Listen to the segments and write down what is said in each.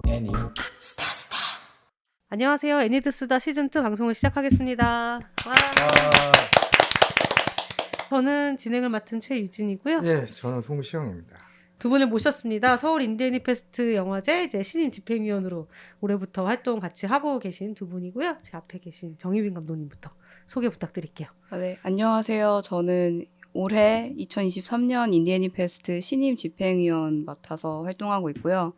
애니. 안녕하세요. 애니드 수다 시즌2 방송을 시작하겠습니다. 와. 저는 진행을 맡은 최유진이고요. 예, 저는 송시영입니다. 두 분을 모셨습니다. 서울 인디애니 페스트 영화제 이제 신임 집행위원으로 올해부터 활동 같이 하고 계신 두 분이고요. 제 앞에 계신 정희빈 감독님부터 소개 부탁드릴게요. 네, 안녕하세요. 저는 올해 2023년 인디애니 페스트 신임 집행위원 맡아서 활동하고 있고요.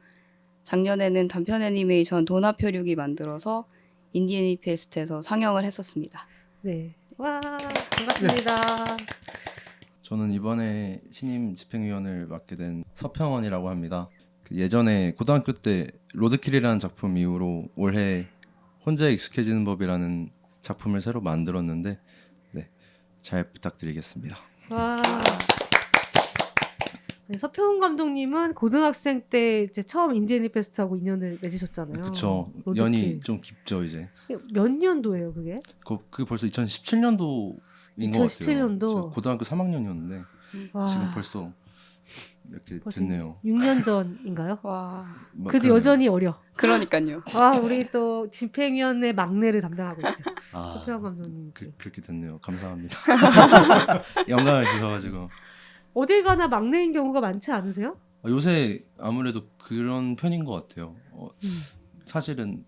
작년에는 단편 애니메이션 도나표류기 만들어서 인디애니 페스트에서 상영을 했었습니다. 네, 와 반갑습니다. 저는 이번에 신임 집행위원을 맡게 된 서평원이라고 합니다. 예전에 고등학교 때 로드킬이라는 작품 이후로 올해 혼자에 익숙해지는 법이라는 작품을 새로 만들었는데 네, 잘 부탁드리겠습니다. 와. 서평원 감독님은 고등학생 때 이제 처음 인디애니 페스트하고 인연을 맺으셨잖아요. 그쵸. 로드킬. 연이 좀 깊죠 이제. 몇 년도예요 그게? 그 벌써 2017년도인 것 2017 같아요. 년도? 제가 고등학교 3학년이었는데 와. 지금 벌써 이렇게 벌써 됐네요. 6년 전인가요? 와, 그래도 여전히 어려. 그러니까요. 와, 우리 또 집행위원회 막내를 담당하고 있죠. 아, 서평원 감독님. 그렇게 됐네요. 감사합니다. 영광을 주셔가지고. 어딜 가나 막내인 경우가 많지 않으세요? 요새 아무래도 그런 편인 것 같아요. 음. 사실은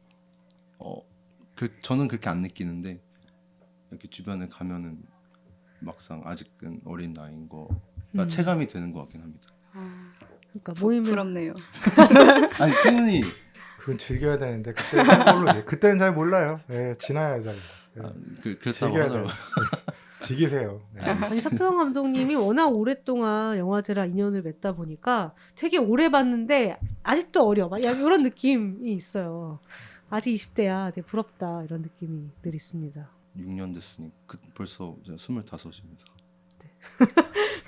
저는 그렇게 안 느끼는데 이렇게 주변에 가면은 막상 아직은 어린 나이인 거가 체감이 되는 것 같긴 합니다. 그러니까 모임을 부럽네요. 아니 충분히 그건 즐겨야 되는데 그때는 잘 몰라요. 예, 지나야죠. 예, 그렇다고 즐겨야 돼요. 하더라고요. 즐기세요. 예. 아니 서평원 감독님이 워낙 오랫동안 영화제랑 인연을 맺다 보니까 되게 오래 봤는데 아직도 어려. 막 이런 느낌이 있어요. 아직 20대야. 되게 부럽다. 이런 느낌이 늘 있습니다. 6년 됐으니 벌써 이제 25입니다.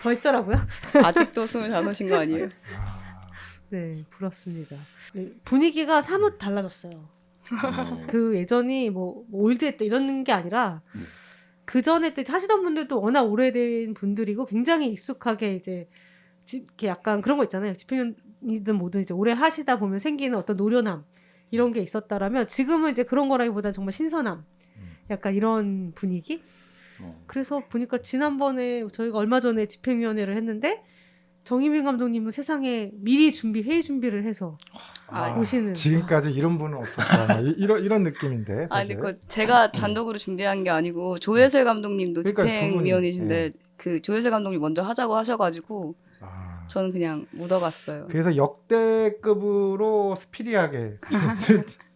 벌써라고요? 아직도 25인 거 아니에요? 네, 부럽습니다. 네, 분위기가 사뭇 달라졌어요. 그 예전이 뭐 올드했다 이런 게 아니라 네. 그 전에 때 하시던 분들도 워낙 오래된 분들이고 굉장히 익숙하게 이제 이렇게 약간 그런 거 있잖아요. 집행위원이든 뭐든 이제 오래 하시다 보면 생기는 어떤 노련함 이런 게 있었다라면 지금은 이제 그런 거라기보다는 정말 신선함, 약간 이런 분위기. 그래서 보니까 지난번에 저희가 얼마 전에 집행위원회를 했는데 정희민 감독님은 세상에 미리 회의 준비를 해서 오시는. 지금까지 이런 분은 없었다. 이런 느낌인데. 아, 근데 사실. 제가 단독으로 준비한 게 아니고 조혜슬 감독님도 그러니까 집행위원이신데 두 그 조혜슬 감독님 먼저 하자고 하셔가지고 저는 그냥 묻어갔어요. 그래서 역대급으로 스피디하게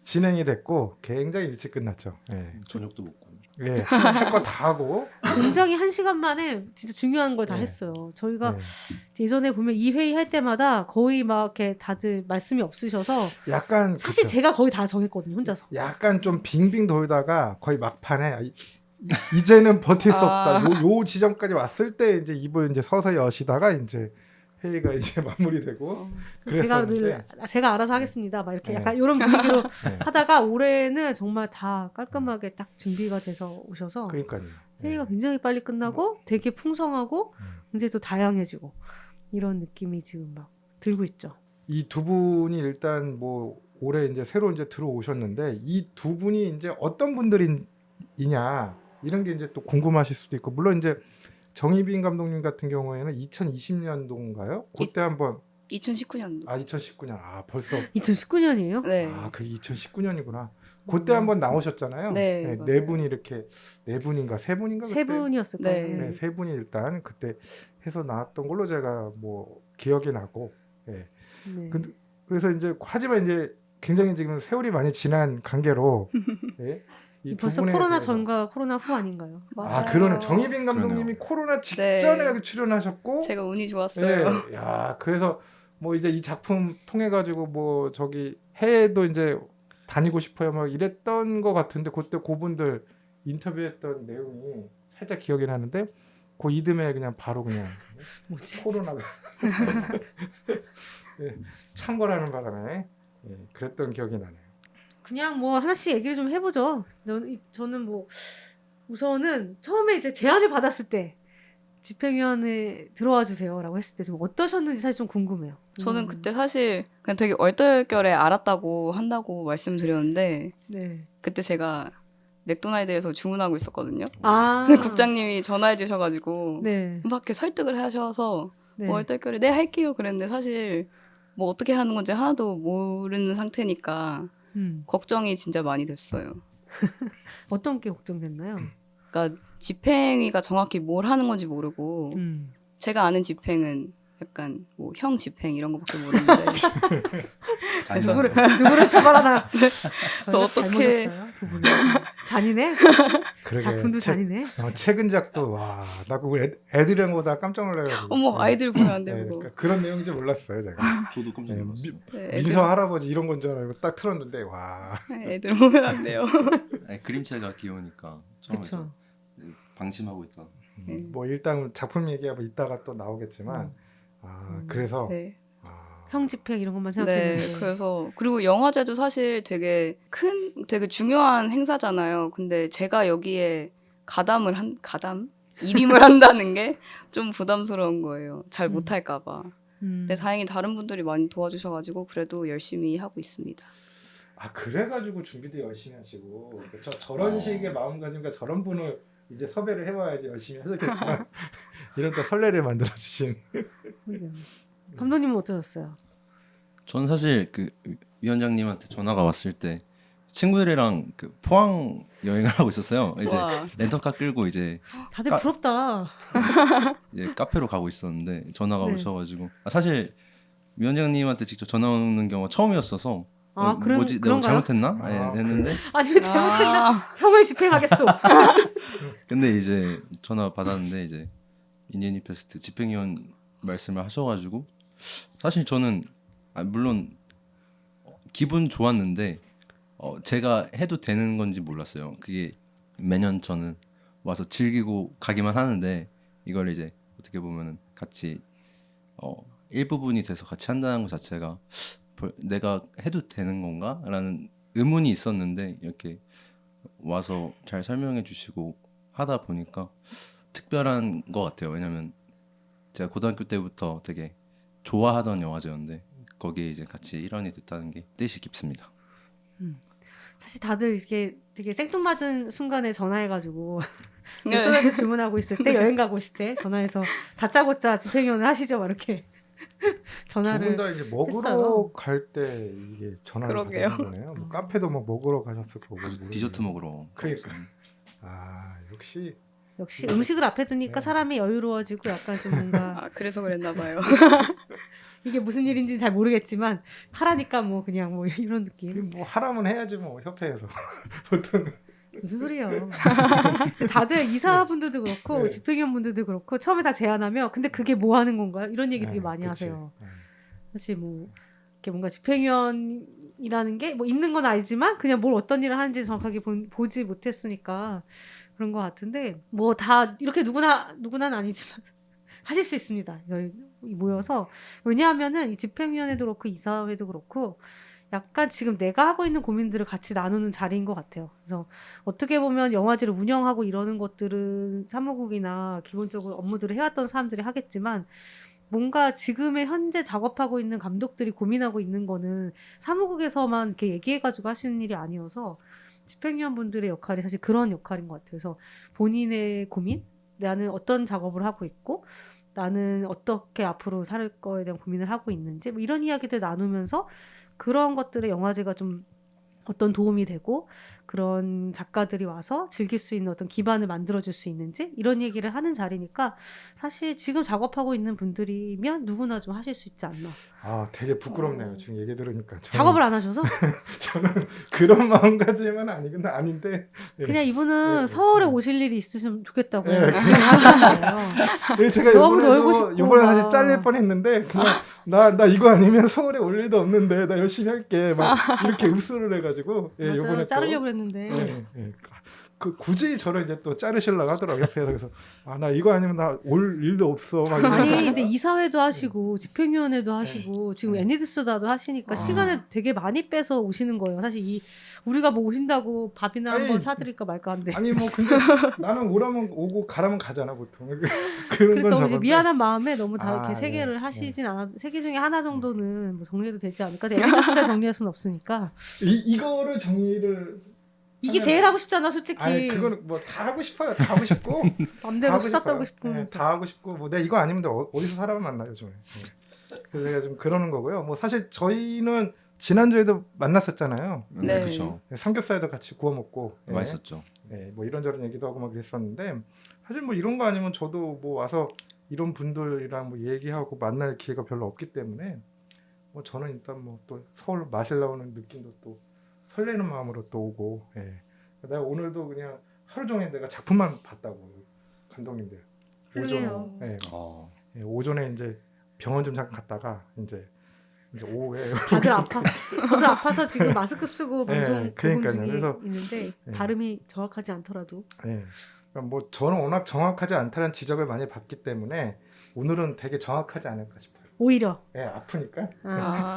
진행이 됐고 굉장히 일찍 끝났죠. 예. 저녁도 먹고. 예, 할 거 다 하고. 굉장히 1시간 만에 진짜 중요한 걸 다 네. 했어요. 저희가 네. 예전에 보면 이 회의 할 때마다 거의 막 이렇게 다들 말씀이 없으셔서 약간 사실 그쵸. 제가 거의 다 정했거든요, 혼자서. 약간 좀 빙빙 돌다가 거의 막판에 이제는 버틸 수 없다. 요 지점까지 왔을 때 이제 입을 이제 서서히 여시다가 이제 회의가 이제 마무리되고. 제가 그랬었는데. 제가 알아서 하겠습니다. 막 이렇게 네. 약간 이런 분위기로 네. 하다가 올해는 정말 다 깔끔하게 딱 준비가 돼서 오셔서 그러니까요. 회의가 굉장히 빨리 끝나고 되게 풍성하고 이제 또 다양해지고 이런 느낌이 지금 막 들고 있죠. 이 두 분이 일단 뭐 올해 이제 새로 이제 들어오셨는데 이 두 분이 이제 어떤 분들이냐 이런 게 이제 또 궁금하실 수도 있고 물론 이제 정희빈 감독님 같은 경우에는 2020년도인가요? 그때 한번 2019년도. 2019년 벌써 2019년이에요? 네. 그게 2019년이구나. 그때 한번 나오셨잖아요. 네, 네 맞아요. 분이 이렇게 네 분인가 세 분인가 세 그때? 분이었을 네. 거예요. 네, 세 분이 일단 그때 해서 나왔던 걸로 제가 뭐 기억이 나고. 예. 네. 그래서 이제 하지만 이제 굉장히 지금 세월이 많이 지난 관계로 예, 이 두 벌써 분에 코로나 대해서- 전과 코로나 후 아닌가요? 맞아요. 그러네. 정희빈 감독님이 그러네요. 코로나 직전에 네. 출연하셨고 제가 운이 좋았어요. 예, 야 그래서 뭐 이제 이 작품 통해 가지고 뭐 저기 해외도 이제 다니고 싶어요 막 이랬던 것 같은데 그때 그분들 인터뷰했던 내용이 살짝 기억이 나는데 그 이듬해 그냥 바로 그냥 뭐지? 코로나가 예, 창궐하는 바람에 예, 그랬던 기억이 나네요. 그냥 뭐 하나씩 얘기를 좀 해보죠. 저는 뭐 우선은 처음에 이제 제안을 받았을 때 집행위원회 들어와 주세요라고 했을 때 좀 어떠셨는지 사실 좀 궁금해요. 저는 그때 사실 그냥 되게 얼떨결에 알았다고 한다고 말씀드렸는데 네. 그때 제가 맥도날드에서 주문하고 있었거든요. 아 근데 국장님이 전화해 주셔가지고 네. 막 이렇게 설득을 하셔서 네. 뭐 얼떨결에 네 할게요 그랬는데 사실 뭐 어떻게 하는 건지 하나도 모르는 상태니까 걱정이 진짜 많이 됐어요. 어떤 게 걱정됐나요? 그러니까 집행위가 정확히 뭘 하는 건지 모르고 제가 아는 집행은 약간 뭐 형 집행 이런 거밖에 모르는데 누구를 처벌하나? 그래서 어떻게- 두 분이 잔인해? 그러게 작품도 잔인해? 최근작도 와, 나 그거 애들이랑 거다 깜짝 놀라가지고. 어머 아이들 보면 안 네, 되고 그러니까 그런 내용인지 몰랐어요, 제가. 저도 깜짝 네, 놀랐어요. 민서 할아버지 이런 건 줄 알고 딱 틀었는데 와. 애들 보면 안 돼요. 아니, 그림체가 귀여우니까 처음에 그쵸. 좀 방심하고 있던. 네. 뭐 일단 작품 얘기하면 이따가 또 나오겠지만 그래서 네. 형 집행 이런 것만 네, 생각했는데. 그래서 그리고 영화제도 사실 되게 중요한 행사잖아요. 근데 제가 여기에 일임을 한다는 게 좀 부담스러운 거예요. 잘 못할까봐. 근데 다행히 다른 분들이 많이 도와주셔가지고 그래도 열심히 하고 있습니다. 그래가지고 준비도 열심히 하시고 저런 식의 마음가짐과 저런 분을 이제 섭외를 해와야지 열심히 하셨겠구나. 이런 또 설레를 만들어 주신. 그러게요. 감독님은 어떠셨어요? 전 사실 그 위원장님한테 전화가 왔을 때 친구들이랑 그 포항 여행을 하고 있었어요. 이제 와. 렌터카 끌고 이제 다들 부럽다. 이제 카페로 가고 있었는데 전화가 네. 오셔가지고 사실 위원장님한테 직접 전화 오는 경우가 처음이었어서 뭐지 내가 그런가요? 잘못했나 했는데 아니 왜 잘못했나? 형을 집행하겠소. 근데 이제 전화 받았는데 이제 인디애니 페스트 집행위원 말씀을 하셔가지고 사실 저는 물론 기분 좋았는데 제가 해도 되는 건지 몰랐어요. 그게 매년 저는 와서 즐기고 가기만 하는데 이걸 이제 어떻게 보면은 같이 일부분이 돼서 같이 한다는 것 자체가 내가 해도 되는 건가? 라는 의문이 있었는데 이렇게 와서 잘 설명해 주시고 하다 보니까 특별한 것 같아요. 왜냐면 제가 고등학교 때부터 되게 좋아하던 영화제였는데 거기에 이제 같이 일원이 됐다는 게 뜻이 깊습니다. 사실 다들 이렇게 되게 생뚱맞은 순간에 전화해가지고 네. 맥도날드 주문하고 있을 때 여행 가고 있을 때 전화해서 다짜고짜 집행위원을 하시죠, 막 이렇게 두 분 전화를. 다 이제 먹으러 했어요. 갈 때 이게 전화를 그러게요. 받으신 거네요. 뭐 카페도 뭐 먹으러 가셨을 거고. 디저트 먹으러 그러니까. 가봤어요. 역시 역시 음식을 앞에 두니까 네. 사람이 여유로워지고 약간 좀 뭔가 그래서 그랬나 봐요. 이게 무슨 일인지 잘 모르겠지만 하라니까 뭐 그냥 뭐 이런 느낌. 뭐 하라면 해야지 뭐 협회에서 보통. 무슨 소리예요. 다들 이사분들도 그렇고 네. 집행위원분들도 그렇고 처음에 다 제안하면 근데 그게 뭐 하는 건가요? 이런 얘기 되게 많이 그치. 하세요. 사실 뭐 이렇게 뭔가 집행위원이라는 게 뭐 있는 건 알지만 그냥 뭘 어떤 일을 하는지 정확하게 보지 못했으니까 그런 것 같은데 뭐 다 이렇게 누구나는 아니지만 하실 수 있습니다. 여기 모여서 왜냐하면은 이 집행위원회도 그렇고 이사회도 그렇고 약간 지금 내가 하고 있는 고민들을 같이 나누는 자리인 것 같아요. 그래서 어떻게 보면 영화제를 운영하고 이러는 것들은 사무국이나 기본적으로 업무들을 해왔던 사람들이 하겠지만 뭔가 지금의 현재 작업하고 있는 감독들이 고민하고 있는 거는 사무국에서만 이렇게 얘기해가지고 하시는 일이 아니어서 집행위원분들의 역할이 사실 그런 역할인 것 같아요. 그래서 본인의 고민, 나는 어떤 작업을 하고 있고 나는 어떻게 앞으로 살 거에 대한 고민을 하고 있는지 뭐 이런 이야기들 나누면서 그런 것들에 영화제가 좀 어떤 도움이 되고 그런 작가들이 와서 즐길 수 있는 어떤 기반을 만들어줄 수 있는지 이런 얘기를 하는 자리니까 사실 지금 작업하고 있는 분들이면 누구나 좀 하실 수 있지 않나. 되게 부끄럽네요. 지금 얘기 들으니까. 작업을 안 하셔서 저는 그런 마음가짐은 아닌데. 그냥 이분은 네, 서울에 네. 오실 일이 있으시면 좋겠다고. 네. 제가 너무 놀고 싶고 이번에 막. 사실 잘릴 뻔했는데 그냥 나 이거 아니면 서울에 올 일도 없는데 나 열심히 할게 막 이렇게 흡수를 해가지고 맞아요. 요번에 또 자르려고 했는데. 네. 굳이 저를 이제 또 자르시려고 하더라고요. 옆에서. 그래서 나 이거 아니면 나 올 일도 없어. 막 이러면서. 아니 근데 이사회도 하시고 집행위원회도 하시고 지금 네. 애니드스다도 하시니까 시간을 되게 많이 빼서 오시는 거예요. 사실 우리가 뭐 오신다고 밥이나 아니, 한번 사드릴까 말까 한데. 아니 뭐 근데 나는 오라면 오고 가라면 가잖아 보통. 그런 그래서 건 너무 이제 저건데. 미안한 마음에 너무 다 아, 이렇게 세 네. 개를 하시진 않아. 세 개 중에 하나 정도는 뭐 정리해도 되지 않을까? 애니드스다 정리할 수는 없으니까. 이거를 정리를 이게 하면- 제일 하고 싶잖아, 솔직히. 아니 그거는 뭐 다 하고 싶어요. 다 하고 싶고 다 맘대로 하고 수다 싶어요. 떨고 네, 싶으면서. 다 하고 싶고 뭐 내가 이거 아니면 어디서 사람을 만나 요즘에. 그래서 제가 좀 그러는 거고요. 뭐 사실 저희는 지난주에도 만났었잖아요. 네. 그렇죠. 삼겹살도 같이 구워 먹고 맛있었죠. 뭐 이런저런 얘기도 하고 막 그랬었는데 사실 뭐 이런 거 아니면 저도 뭐 와서 이런 분들이랑 뭐 얘기하고 만날 기회가 별로 없기 때문에 뭐 저는 일단 뭐 또 서울 마실 나오는 느낌도 또 설레는 마음으로 또 오고 내가 오늘도 그냥 하루 종일 내가 작품만 봤다고 감독님들 훌륭해요. 오전에 이제 병원 좀 잠깐 갔다가 이제 오후에 다들 아파. 저도 아파서 지금 마스크 쓰고 네, 방송 녹음 그러니까요. 중에 그래서- 있는데 네. 발음이 정확하지 않더라도 그러니까 뭐 저는 워낙 정확하지 않다는 지적을 많이 받기 때문에 오늘은 되게 정확하지 않을까 싶어요. 오히려 아프니까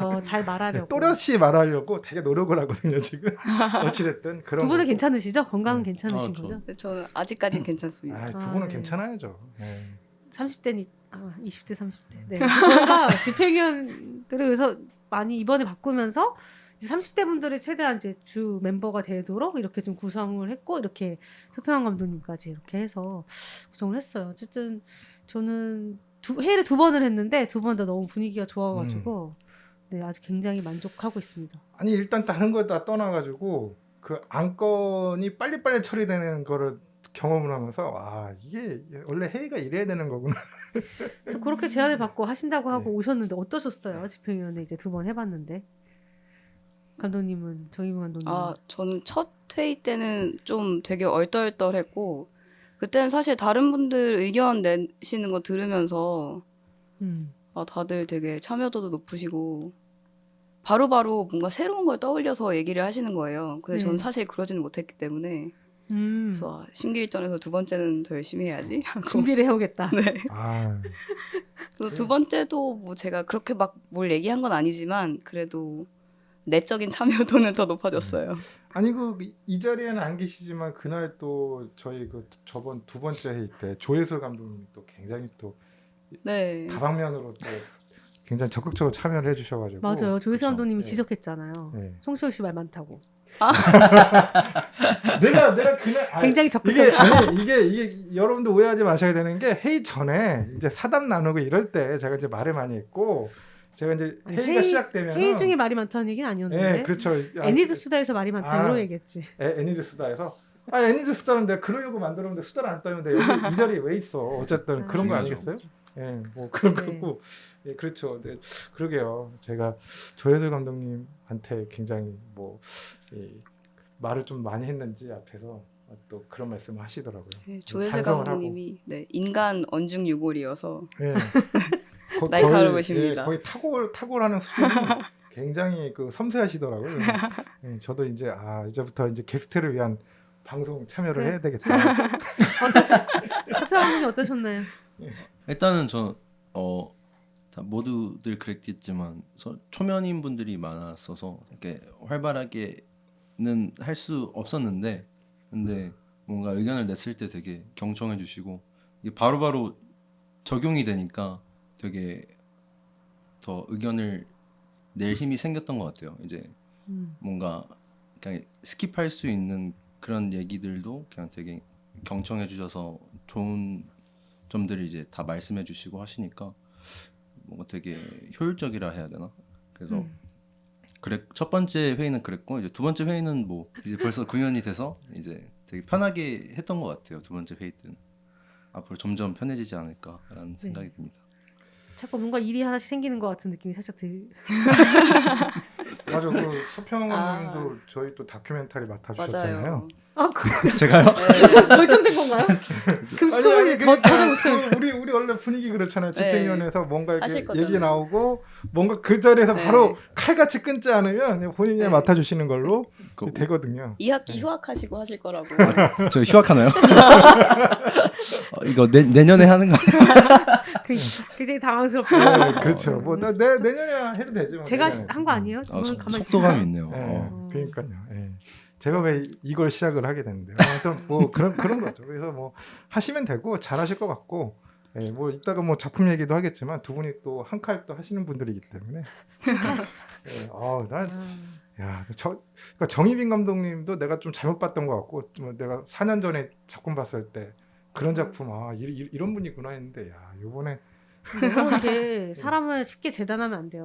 더 잘 말하려고. 또렷이 말하려고 되게 노력을 하거든요 지금. 어찌됐든 그런 두 분은 거고. 괜찮으시죠? 건강은 네. 괜찮으신 저- 거죠? 근데 저는 아직까진 괜찮습니다. 두 분은 네. 괜찮아야죠. 30대니 20대 30대. 네. 저희가 집행위원들을 그래서 많이 이번에 바꾸면서 이제 30대 분들이 최대한 이제 주 멤버가 되도록 이렇게 좀 구성을 했고 이렇게 서평환 감독님까지 이렇게 해서 구성을 했어요. 어쨌든 저는 회의를 2번을 했는데 2번 다 너무 분위기가 좋아가지고 네, 아주 굉장히 만족하고 있습니다. 아니 일단 다른 거 다 떠나가지고 그 안건이 빨리빨리 처리되는 거를 경험을 하면서 이게 원래 회의가 이래야 되는 거구나. 그래서 그렇게 제안을 받고 하신다고 하고 네. 오셨는데 어떠셨어요? 집행위원회 이제 2번 해봤는데 감독님은 정희문 감독님. 저는 첫 회의 때는 좀 되게 얼떨떨했고 그때는 사실 다른 분들 의견 내시는 거 들으면서 다들 되게 참여도도 높으시고 바로바로 뭔가 새로운 걸 떠올려서 얘기를 하시는 거예요. 근데 저는 네. 사실 그러지는 못했기 때문에 그래서 심기일전에서 2번째는 더 열심히 해야지 하고 준비를 해오겠다. 네. 그래요? 그래서 2번째도 뭐 제가 그렇게 막 뭘 얘기한 건 아니지만 그래도 내적인 참여도는 더 높아졌어요. 아니 이 자리에는 안 계시지만 그날 또 저희 저번 2번째 회의 때 조혜솔 감독님이 또 굉장히 또 네. 다방면으로 또 굉장히 적극적으로 참여를 해주셔가지고 맞아요. 조희수 그쵸. 감독님이 네. 지적했잖아요. 네. 송시호 씨 말 많다고. 내가 그날 굉장히 이게 적극적이었어요. 이게 여러분들 오해하지 마셔야 되는 게 회의 전에 이제 사담 나누고 이럴 때 제가 이제 말을 많이 했고 제가 이제 회의가 시작되면 회의 중에 말이 많다는 얘기는 아니었는데. 네 그렇죠. 애니드 수다에서 말이 많다 이런 얘기했지. 애니드 수다에서 애니드 수다는 내가 그러려고 만들었는데 수다를 안 떠는데 여기 이 자리에 왜 있어? 어쨌든 그런 거 중요하죠. 아니겠어요? 뭐 그런 네. 거고 그렇죠. 네, 그러게요. 제가 조혜솔 감독님한테 굉장히 말을 좀 많이 했는지 앞에서 또 그런 말씀을 하시더라고요. 네, 조혜세 반성을 감독님이 인간 언중 유골이어서 예. 날카로우십니다. 거의 탁월하는 수준이 굉장히 섬세하시더라고요. 저도 이제 이제부터 이제 게스트를 위한 방송 참여를 그래. 해야 되겠다. 서평환 어떠셨나요? 일단은 다 모두들 그랬겠지만 초면인 분들이 많았어서 이렇게 활발하게는 할 수 없었는데 근데 뭔가 의견을 냈을 때 되게 경청해 주시고 이게 바로바로 적용이 되니까 되게 더 의견을 낼 힘이 생겼던 것 같아요. 이제 뭔가 그냥 스킵할 수 있는 그런 얘기들도 그냥 되게 경청해 주셔서 좋은 점들을 이제 다 말씀해 주시고 하시니까 뭔가 되게 효율적이라 해야 되나? 그래서 첫 번째 회의는 그랬고 이제 2번째 회의는 이제 벌써 9년이 돼서 이제 되게 편하게 했던 것 같아요. 2번째 회의 때는 앞으로 점점 편해지지 않을까라는 생각이 듭니다. 자꾸 뭔가 일이 하나씩 생기는 것 같은 느낌이 살짝 맞아, 서평원님도 저희 또 다큐멘터리 맡아주셨잖아요. 맞아요. 제가요? 결정된 건가요? 그럼 스토리 저도 웃어요. 우리 원래 분위기 그렇잖아요. 집행위원회에서 뭔가 이렇게 하실 거잖아요. 얘기 나오고 뭔가 그 자리에서 네. 바로 칼같이 끊지 않으면 본인이 네. 맡아주시는 걸로 되거든요. 2학기 휴학하시고 하실 거라고. 저 휴학하나요? 이거 내년에 하는 거 아니에요? 굉장히 당황스럽죠. 네, 그렇죠. 뭐 내년에 해도 되죠. 뭐 제가 내년에. 한 거 아니에요? 저는 가만히 속도감이 있어요. 있네요. 네, 그러니까요. 예. 제가 왜 이걸 시작을 하게 됐는데요. 아무튼 뭐 그런 거죠. 그래서 뭐 하시면 되고 잘하실 것 같고, 예, 뭐 이따가 뭐 작품 얘기도 하겠지만 두 분이 또 한 칼 또 하시는 분들이기 때문에. 예, 그러니까 정희빈 감독님도 내가 좀 잘못 봤던 것 같고, 뭐 내가 4년 전에 작품 봤을 때 그런 작품 이런 분이구나 했는데, 야 이번에 너무 이렇게 사람을 쉽게 재단하면 안 돼요.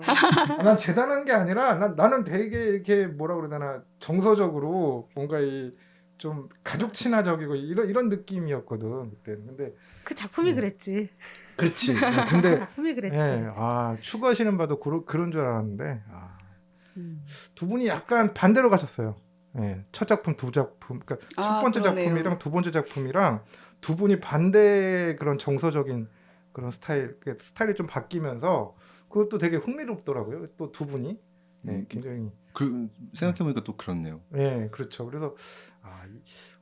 난 재단한 게 아니라 나는 되게 이렇게 뭐라 그래야 되나 정서적으로 뭔가 이 좀 가족 친화적이고 이런 느낌이었거든 그때. 근데 그 작품이 그랬지. 그렇지. 근데 작품이 그랬지. 추구하시는 바도 그런 줄 알았는데 음. 두 분이 약간 반대로 가셨어요. 예, 첫 작품 두 작품, 그러니까 첫 번째 그러네요. 작품이랑 두 번째 작품이랑 두 분이 반대 그런 정서적인 그런 스타일이 좀 바뀌면서 그것도 되게 흥미롭더라고요. 또 두 분이 굉장히 생각해보니까 또 그렇네요. 그렇죠. 그래서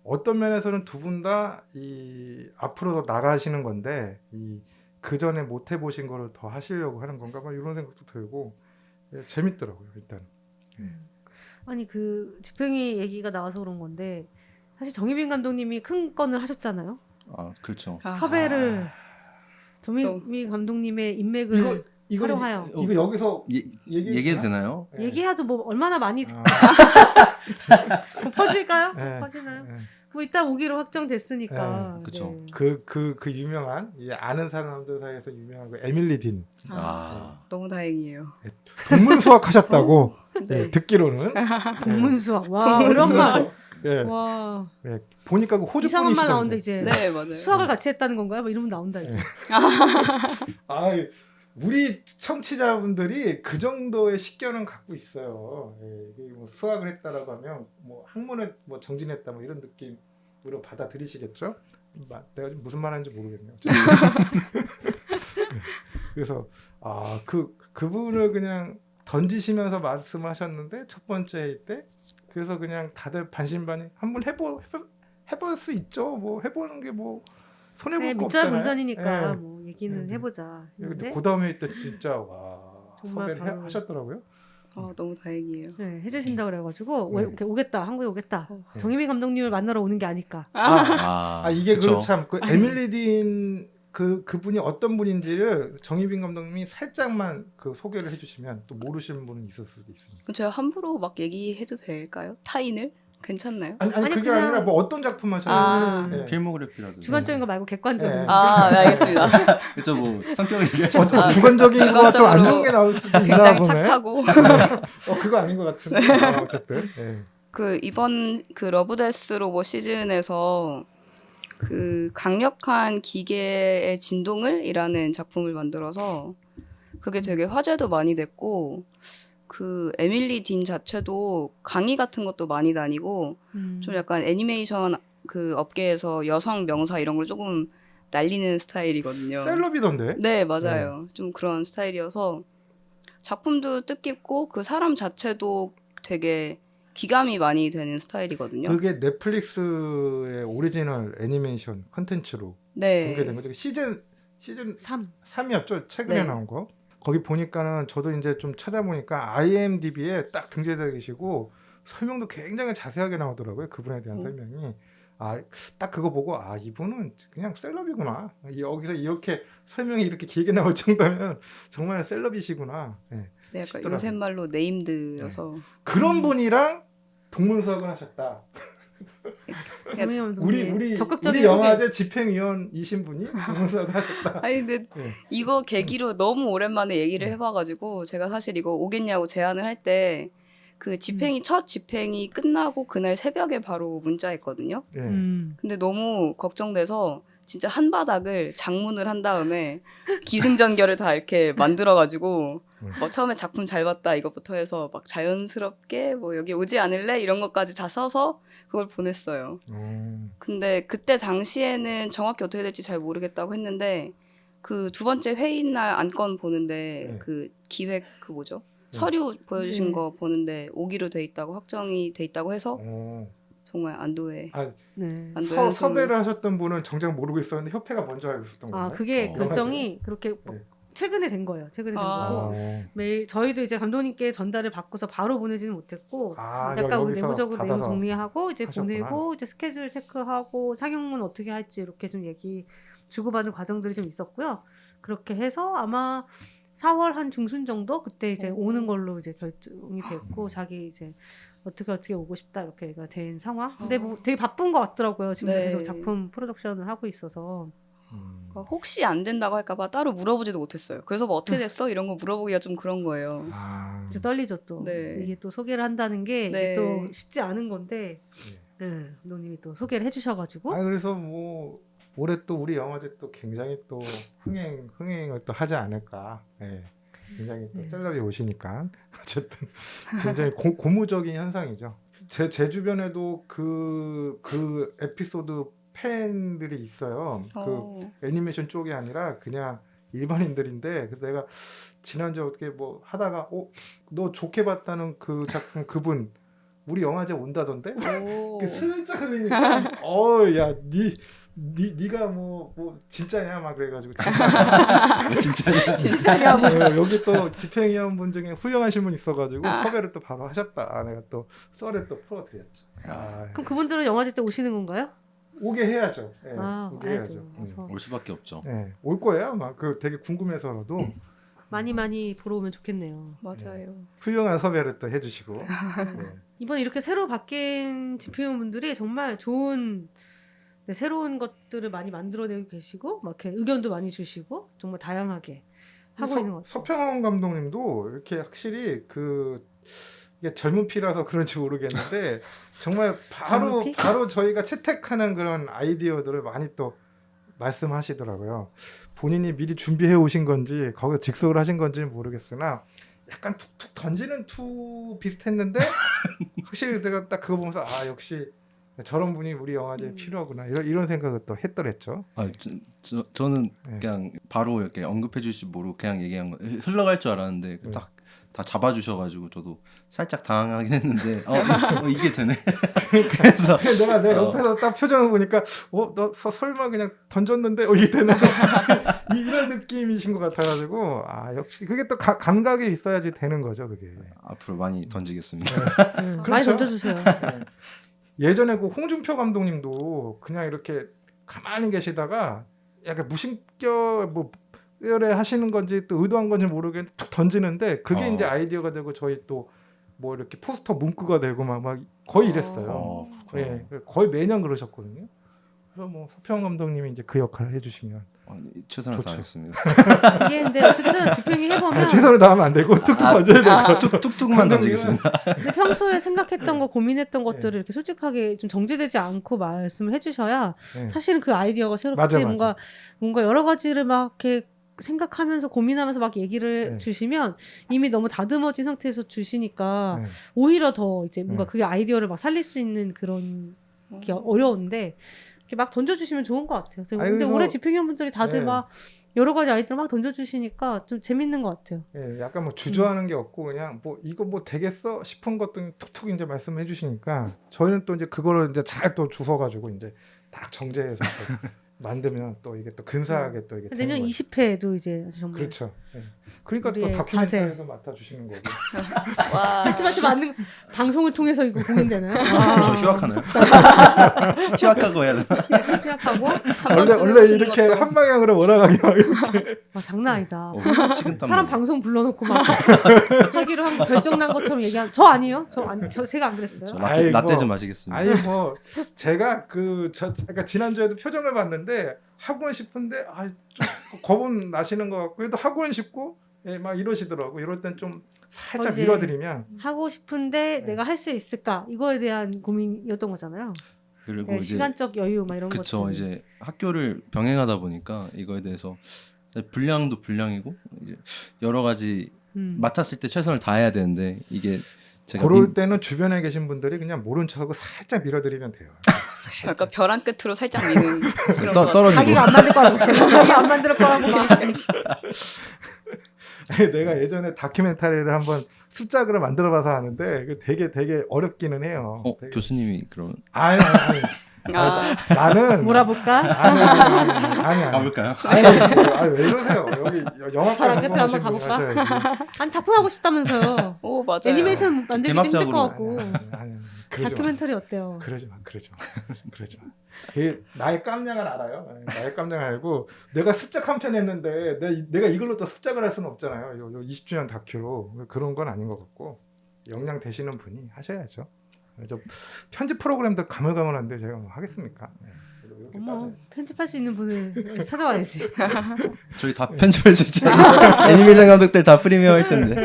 어떤 면에서는 두 분 다 이 앞으로 더 나가시는 건데 그 전에 못 해보신 거를 더 하시려고 하는 건가 막 이런 생각도 들고 재밌더라고요. 일단. 아니 그 집행위 얘기가 나와서 그런 건데 사실 정희빈 감독님이 큰 건을 하셨잖아요. 그렇죠. 섭외를 정희빈 감독님의 인맥을 이거 활용하여. 이거 여기서 얘기해도 되나요? 얘기해도 뭐 얼마나 많이 뭐 퍼질까요? 네. 퍼지나요? 뭐 이따 오기로 확정됐으니까. 그쵸. 네. 그 유명한 아는 사람들 사이에서 유명한 그 에밀리 딘 너무 다행이에요. 동문 수학 하셨다고 네. 듣기로는 동문수학. 와 오랜만. 예. 와 보니까 그 호주 이상한 말 나오는데 분이시던데. 이제 네, 맞아요. 수학을 같이 했다는 건가요? 뭐 이러면 나온다 이제. 우리 청취자분들이 그 정도의 식견은 갖고 있어요. 이게 뭐 수학을 했다라고 하면 뭐 학문을 뭐 정진했다 뭐 이런 느낌으로 받아들이시겠죠? 내가 지금 무슨 말하는지 모르겠네요. 그래서 그분을 그냥 던지시면서 말씀하셨는데 첫 번째 회의 때 그래서 그냥 다들 반신반의 한번 해볼 수 있죠. 뭐 해보는 게 뭐 손해볼 거 밑자 없잖아요. 본전이니까 예. 뭐 얘기는 해보자. 근데 근데 그 다음에 또 진짜 정말 섭외를 바로- 하셨더라고요. 너무 다행이에요. 네, 해주신다 그래가지고 네. 이렇게 오겠다 한국에 오겠다. 네. 정희빈 감독님을 만나러 오는 게 아닐까. 이게 그쵸. 그 에밀리 딘 그분이 어떤 분인지를 정희빈 감독님이 살짝만 그 소개를 해주시면 또 모르시는 분은 있을 수도 있습니다. 제가 함부로 막 얘기해도 될까요? 타인을? 괜찮나요? 아니 아니, 그게 그냥- 아니라 뭐 어떤 작품 하셨는지 아. 필모그래피라든지. 주관적인 거 말고 객관적인 네. 거. 네, 알겠습니다. 그렇죠. 뭐 성격을 얘기할 수 주관적인 거가 좀 안 주관적으로 좋은 게 나올 수도 있나 굉장히 보네. 착하고. 그거 아닌 것 같은데. 어쨌든. 이번 그 러브데스 로봇 시즌에서 그 강력한 기계의 진동을이라는 작품을 만들어서 그게 되게 화제도 많이 됐고 그 에밀리 딘 자체도 강의 같은 것도 많이 다니고 좀 약간 애니메이션 그 업계에서 여성 명사 이런 걸 조금 날리는 스타일이거든요. 셀럽이던데. 네, 맞아요. 좀 그런 스타일이어서 작품도 뜻깊고 그 사람 자체도 되게 기감이 많이 되는 스타일이거든요. 그게 넷플릭스의 오리지널 애니메이션 컨텐츠로 네. 공개된 거죠. 시즌 3. 3이었죠. 최근에 네. 나온 거. 거기 보니까는 저도 이제 좀 찾아보니까 IMDb에 딱 등재되어 계시고 설명도 굉장히 자세하게 나오더라고요. 그분에 대한 설명이. 딱 그거 보고 이분은 그냥 셀럽이구나. 여기서 이렇게 설명이 이렇게 길게 나올 정도면 정말 셀럽이시구나. 네. 네, 약간 싶더라고요. 요새 말로 네임드여서 그런 분이랑 동문수학을 하셨다. 정희빈 감독님 우리 적극적인 우리 소개. 영화제 집행위원이신 분이 동문수학을 하셨다. 아니 근데 네. 이거 계기로 너무 오랜만에 얘기를 해봐가지고 제가 사실 이거 오겠냐고 제안을 할 때 그 집행이 첫 집행이 끝나고 그날 새벽에 바로 문자했거든요. 네. 근데 너무 걱정돼서 진짜 한 바닥을 장문을 한 다음에 기승전결을 다 이렇게 만들어가지고 뭐 처음에 작품 잘 봤다 이것부터 해서 막 자연스럽게 뭐 여기 오지 않을래 이런 것까지 다 써서 그걸 보냈어요. 근데 그때 당시에는 정확히 어떻게 될지 잘 모르겠다고 했는데 그 두 번째 회의 날 안건 보는데 네. 그 기획 그 뭐죠? 서류 보여주신 네. 거 보는데 오기로 돼 있다고 확정이 돼 있다고 해서 어. 정말 안도의 네. 안도의 섭외를 하셨던 분은 정작 모르고 있었는데 협회가 먼저 알고 있었던 아 건가요? 그게 어. 결정이 그렇게 네. 최근에 된 거예요. 최근에 된 아. 거고 어. 매일 저희도 이제 감독님께 전달을 받고서 바로 보내지는 못했고 아, 약간 우리 여기서 내부적으로 내용 받아서 정리하고 이제 하셨구나. 보내고 이제 스케줄 체크하고 상영문 어떻게 할지 이렇게 좀 얘기 주고받는 과정들이 좀 있었고요. 그렇게 해서 아마 4월 한 중순 정도 그때 이제 오. 오는 걸로 이제 결정이 됐고 자기 이제 어떻게 오고 싶다 이렇게가 된 상황. 근데 뭐 되게 바쁜 것 같더라고요. 지금 네. 계속 작품 프로덕션을 하고 있어서. 그러니까 혹시 안 된다고 할까봐 따로 물어보지도 못했어요. 그래서 뭐 어떻게 됐어 이런 거 물어보기가 좀 그런 거예요. 아. 이제 떨리죠 또. 네. 이게 또 소개를 한다는 게 이게 네. 또 쉽지 않은 건데, 네, 감독님이 또 소개를 해주셔가지고. 아 그래서 뭐 올해 또 우리 영화제 또 굉장히 또 흥행을 또 하지 않을까. 예. 굉장히 또 네. 셀럽이 오시니까 어쨌든 굉장히 고무적인 현상이죠. 제 주변에도 그 에피소드 팬들이 있어요. 어. 그 애니메이션 쪽이 아니라 그냥 일반인들인데 그래서 내가 지난주에 어떻게 뭐 하다가 너 좋게 봤다는 그 작품 그분 우리 영화제 온다던데? 오. 그 슬쩍 흘리니까 야 니가 뭐 진짜냐 막 그래가지고 진짜 진짜야. 네, 여기 또 집행위원분 중에 훌륭하신 분 있어가지고 섭외를 또 바로 하셨다. 내가 또 썰을 또 풀어드렸죠. 아, 그럼 그분들은 영화제 때 오시는 건가요? 오게 해야죠. 네, 오게 알죠. 해야죠. 와서 올 수밖에 없죠. 네, 올 거예요. 아마 그 되게 궁금해서라도 많이 보러 오면 좋겠네요. 맞아요. 훌륭한 섭외를 또 해주시고 네. 이번 이렇게 새로 바뀐 집행위원분들이 정말 좋은 네, 새로운 것들을 많이 만들어내고 계시고 막 이렇게 의견도 많이 주시고 정말 다양하게 하고 있는 것 같아요. 서평원 감독님도 이렇게 확실히 이게 젊은 피라서 그런지 모르겠는데 정말 젊은 피? 바로 저희가 채택하는 그런 아이디어들을 많이 또 말씀하시더라고요. 본인이 미리 준비해 오신 건지 거기서 즉석을 하신 건지는 모르겠으나 약간 툭툭 던지는 투 비슷했는데 확실히 내가 딱 그거 보면서 역시 저런 분이 우리 영화제에 필요하구나 이런 생각을 또 했더랬죠. 저는 네. 그냥 바로 이렇게 언급해 주실 모르고 그냥 얘기한 거 흘러갈 줄 알았는데 네. 딱 다 잡아주셔가지고 저도 살짝 당황하긴 했는데 이게 되네. 그래서 내가 옆에서 딱 표정을 보니까 너 설마 그냥 던졌는데 이게 되나 이런 느낌이신 것 같아가지고 역시 그게 또 감각이 있어야지 되는 거죠 그게. 앞으로 많이 던지겠습니다. 많이 그렇죠. 던져주세요. 예전에 그 홍준표 감독님도 그냥 이렇게 가만히 계시다가 약간 무심결 에 하시는 건지 또 의도한 건지 모르겠는데 툭 던지는데 그게 이제 아이디어가 되고 저희 또 뭐 이렇게 포스터 문구가 되고 막 거의 이랬어요. 예, 거의 매년 그러셨거든요. 그래서 뭐 서평 감독님이 이제 그 역할을 해주시면 최선을 좋죠. 다하겠습니다. 이게 근데 어쨌든 집행위 해보면 최선을 다하면 안 되고 툭툭 던져야 돼요. 툭툭만 던지겠습니다. 근데 평소에 생각했던 거 고민했던 네. 것들을 이렇게 솔직하게 좀 정제되지 않고 말씀을 해주셔야 네. 사실은 그 아이디어가 새롭지 맞아. 뭔가 여러 가지를 막 이렇게 생각하면서 고민하면서 막 얘기를 네. 주시면 이미 너무 다듬어진 상태에서 주시니까 네. 오히려 더 이제 뭔가 네. 그게 아이디어를 막 살릴 수 있는 그런 게 어려운데 이렇게 막 던져주시면 좋은 것 같아요. 근데 그래서- 올해 집행위원분들이 다들 네. 막 여러 가지 아이디어를 막 던져주시니까 좀 재밌는 것 같아요. 예, 약간 뭐 주저하는 게 없고 그냥 이거 되겠어 싶은 것도 툭툭 이제 말씀해 주시니까 저희는 또 이제 그거를 이제 잘 또 주워가지고 이제 딱 정제해서 또 만들면 또 이게 또 근사하게 또 이게 내년 되는 거죠. 20회에도 이제 정말 그렇죠. 예. 그러니까 또 우리의 다큐멘터리도 맡아주시는 거고. 와. 이렇게 맞지 맞는 방송을 통해서 이거 공연되나요? 저 휴학하나요? 휴학하고 해야 되나? 휴학하고 원래 이렇게 한 방향으로 몰아가기 막 이렇게. 장난 아니다. 식은땀 사람 나네. 방송 불러놓고 막 하기로 한 거 결정 난 것처럼 얘기한 저 아니에요? 저 제가 안 그랬어요. 저 아이, 라떼 뭐. 좀 마시겠습니다. 아니 뭐 제가 그러니까 지난주에도 표정을 봤는데 하고 싶은데 좀 겁은 나시는 것 같고 그래도 하고 싶고 예, 막 이러시더라고. 이럴 땐 좀 살짝 이제 밀어드리면 하고 싶은데 네. 내가 할 수 있을까 이거에 대한 고민이었던 거잖아요. 그리고 네, 이제 시간적 여유 막 이런 그쵸 것들. 이제 학교를 병행하다 보니까 이거에 대해서 분량도 분량이고 이제 여러 가지 맡았을 때 최선을 다해야 되는데 이게 제가 그럴 때는 주변에 계신 분들이 그냥 모른 척하고 살짝 밀어드리면 돼요. 약간 벼랑 끝으로 살짝 미는 그런 거 떨어지고 자기가 안 만들 거라고 자기가 안 만들 거라고 막 내가 예전에 다큐멘터리를 한번 습작으로 만들어봐서 하는데 되게 어렵기는 해요. 되게... 교수님이 그런 아니. 나는 몰아볼까? 아니. 가볼까요? 아니, 왜 이러세요? 여기 영화과 저랑 끝에 한번 전공하신 분이 가볼까? 하셔야지. 아니 작품 하고 싶다면서요. 오 맞아요. 애니메이션 만들기 좀 힘들 것 개막작으로. 같고. 아니, 그러지 마. 다큐멘터리 어때요? 그러지 마. 그게 나의 깜냥을 알아요. 나의 깜냥을 알고 내가 습작 한 편 했는데 내가 이걸로 또 습작을 할 수는 없잖아요. 요 20주년 다큐로 그런 건 아닌 것 같고 역량 되시는 분이 하셔야죠. 저 편집 프로그램도 가물가물한데 제가 뭐 하겠습니까? 이렇게 어머 따져야지. 편집할 수 있는 분을 찾아와야지. 저희 다 편집할 수 있죠. 애니메이션 감독들 다 프리미어 할 텐데.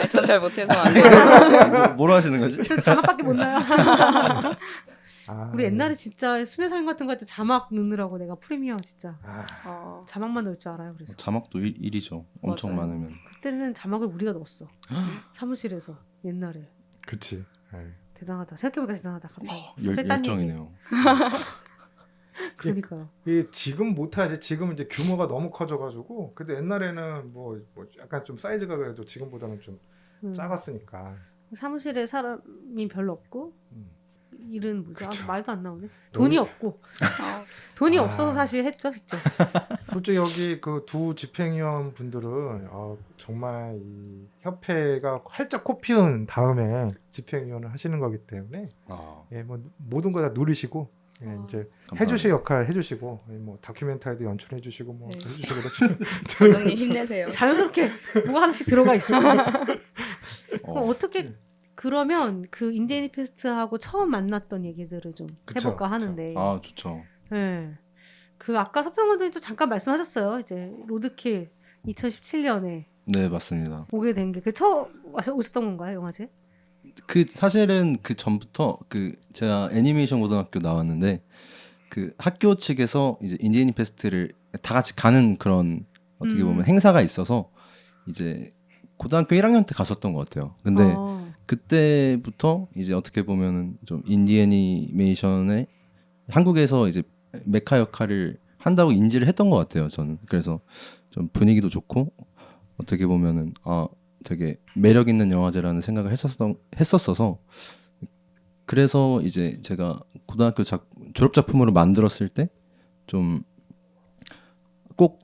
전 잘 못해서 안 돼요. 뭐로 하시는 거지? 저 자막밖에 못 나요. 아, 우리 옛날에 진짜 순회사인 같은 거 할 때 자막 넣느라고 내가 프리미어 진짜 아, 자막만 넣을 줄 알아요. 그래서 자막도 일이죠. 엄청 맞아요. 많으면. 그때는 자막을 우리가 넣었어. 사무실에서 옛날에. 그치. 에이. 대단하다. 생각해보니까 대단하다. 갑자기. 열정이네요. 그러니까요. 이게 지금 못하지. 지금 이제 규모가 너무 커져가지고. 근데 옛날에는 뭐 약간 좀 사이즈가 그래도 지금보다는 좀 작았으니까. 사무실에 사람이 별로 없고 음. 일은 뭐지? 그쵸. 말도 안 나오네. 돈이 없고 돈이 없어서 사실 했죠 직접. 솔직히 여기 그 두 집행위원 분들은 정말 이 협회가 활짝 코피운 다음에 집행위원을 하시는 거기 때문에 예, 뭐 모든 거 다 누리시고 예, 이제 해주실 역할 해주시고 예, 뭐 다큐멘터리도 연출해주시고 뭐 네. 해주시고 그렇죠. 감독님 힘내세요. 자연스럽게 뭐가 하나씩 들어가 있어. 그럼 어, 어떻게 그러면 그 인디애니 페스트하고 처음 만났던 얘기들을 좀 그쵸, 해볼까 하는데. 아 좋죠. 네. 그 아까 서평원장님도 잠깐 말씀하셨어요. 이제 로드킬 2017년에 네 맞습니다. 오게 된 게 그 처음 오셨던 건가요, 영화제? 그 사실은 그 전부터 그 제가 애니메이션 고등학교 나왔는데 그 학교 측에서 이제 인디애니 페스트를 다 같이 가는 그런 어떻게 보면 행사가 있어서 이제 고등학교 1학년 때 갔었던 것 같아요. 근데 그때부터 이제 어떻게 보면은 좀 인디 애니메이션의 한국에서 이제 메카 역할을 한다고 인지를 했던 것 같아요. 저는 그래서 좀 분위기도 좋고 어떻게 보면은 되게 매력 있는 영화제라는 생각을 했었어서 그래서 이제 제가 고등학교 졸업 작품으로 만들었을 때 좀 꼭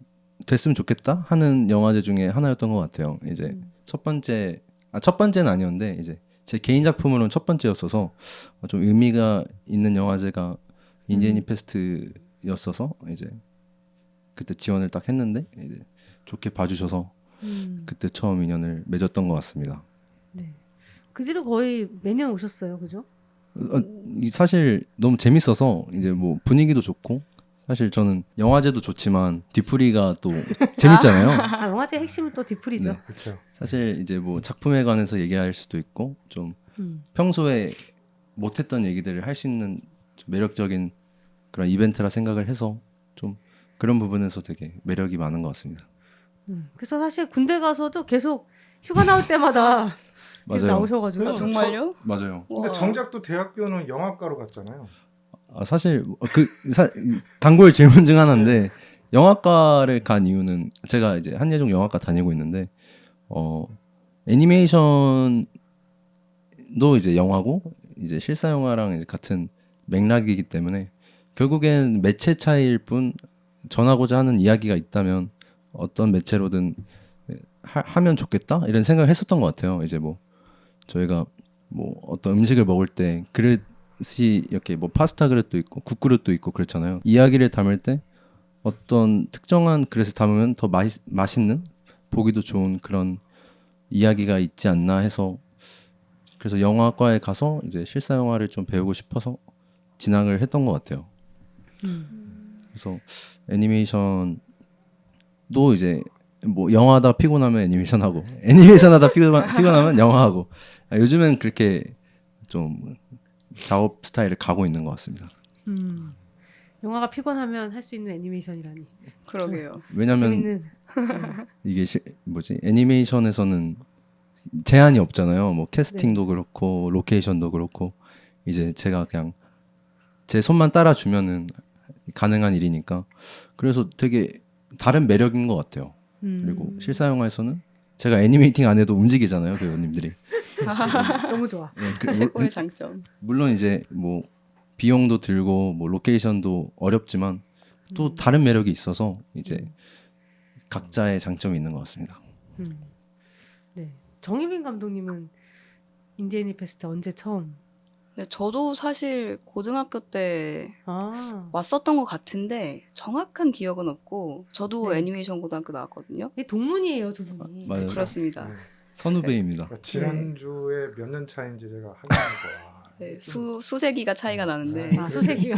됐으면 좋겠다 하는 영화제 중에 하나였던 것 같아요. 이제 첫 번째는 아니었는데 이제 제 개인 작품으로는 첫 번째였어서 좀 의미가 있는 영화제가 인디애니 페스트였어서 이제 그때 지원을 딱 했는데 이제 좋게 봐주셔서 그때 처음 인연을 맺었던 것 같습니다. 네. 그 뒤로 거의 매년 오셨어요, 그죠? 사실 너무 재밌어서 이제 뭐 분위기도 좋고 사실 저는 영화제도 좋지만 뒤풀이가 또 재밌잖아요. 영화제 핵심은 또 뒤풀이죠. 네. 그렇죠. 사실 이제 뭐 작품에 관해서 얘기할 수도 있고 좀 평소에 못했던 얘기들을 할 수 있는 좀 매력적인 그런 이벤트라 생각을 해서 좀 그런 부분에서 되게 매력이 많은 것 같습니다. 그래서 사실 군대 가서도 계속 휴가 나올 때마다 계속 맞아요. 나오셔가지고. 아, 정말요? 맞아요. 근데 와. 정작 또 대학교는 영화과로 갔잖아요. 사실 단골 질문 중 하나인데 영화과를 간 이유는 제가 이제 한예종 영화과 다니고 있는데 애니메이션도 이제 영화고 이제 실사 영화랑 이제 같은 맥락이기 때문에 결국엔 매체 차이일 뿐 전하고자 하는 이야기가 있다면 어떤 매체로든 하면 좋겠다 이런 생각을 했었던 것 같아요. 이제 뭐 저희가 뭐 어떤 음식을 먹을 때 그릇이 이렇게 뭐 파스타 그릇도 있고 국 그릇도 있고 그렇잖아요. 이야기를 담을 때 어떤 특정한 그릇에 담으면 더 맛있는 보기도 좋은 그런 이야기가 있지 않나 해서 그래서 영화과에 가서 이제 실사 영화를 좀 배우고 싶어서 진학을 했던 것 같아요. 그래서 애니메이션도 이제 뭐 영화하다 피곤하면 애니메이션 하고 애니메이션 하다 피곤하면 영화 하고 요즘엔 그렇게 좀 작업 스타일을 가고 있는 것 같습니다. 영화가 피곤하면 할 수 있는 애니메이션이라니. 그러게요. 왜냐면 재밌는. 이게 애니메이션에서는 제한이 없잖아요. 뭐 캐스팅도 그렇고 로케이션도 그렇고 이제 제가 그냥 제 손만 따라주면은 가능한 일이니까 그래서 되게 다른 매력인 것 같아요. 그리고 실사 영화에서는 제가 애니메이팅 안 해도 움직이잖아요, 배우님들이. 너무 좋아. 네, 최고의 장점. 물론 이제 뭐 비용도 들고 뭐 로케이션도 어렵지만 또 다른 매력이 있어서 이제 각자의 장점이 있는 것 같습니다. 네. 정희빈 감독님은 인디애니 페스트 언제 처음? 네, 저도 사실 고등학교 때 아, 왔었던 것 같은데 정확한 기억은 없고 저도 네. 애니메이션 고등학교 나왔거든요. 이 동문이에요, 두 분이. 맞아요. 그렇습니다. 네. 선후배입니다. 그러니까 지난주에 몇 년 차인지 제가 확인한 거야. 네, 수세기가 차이가 나는데 아, 수세기가.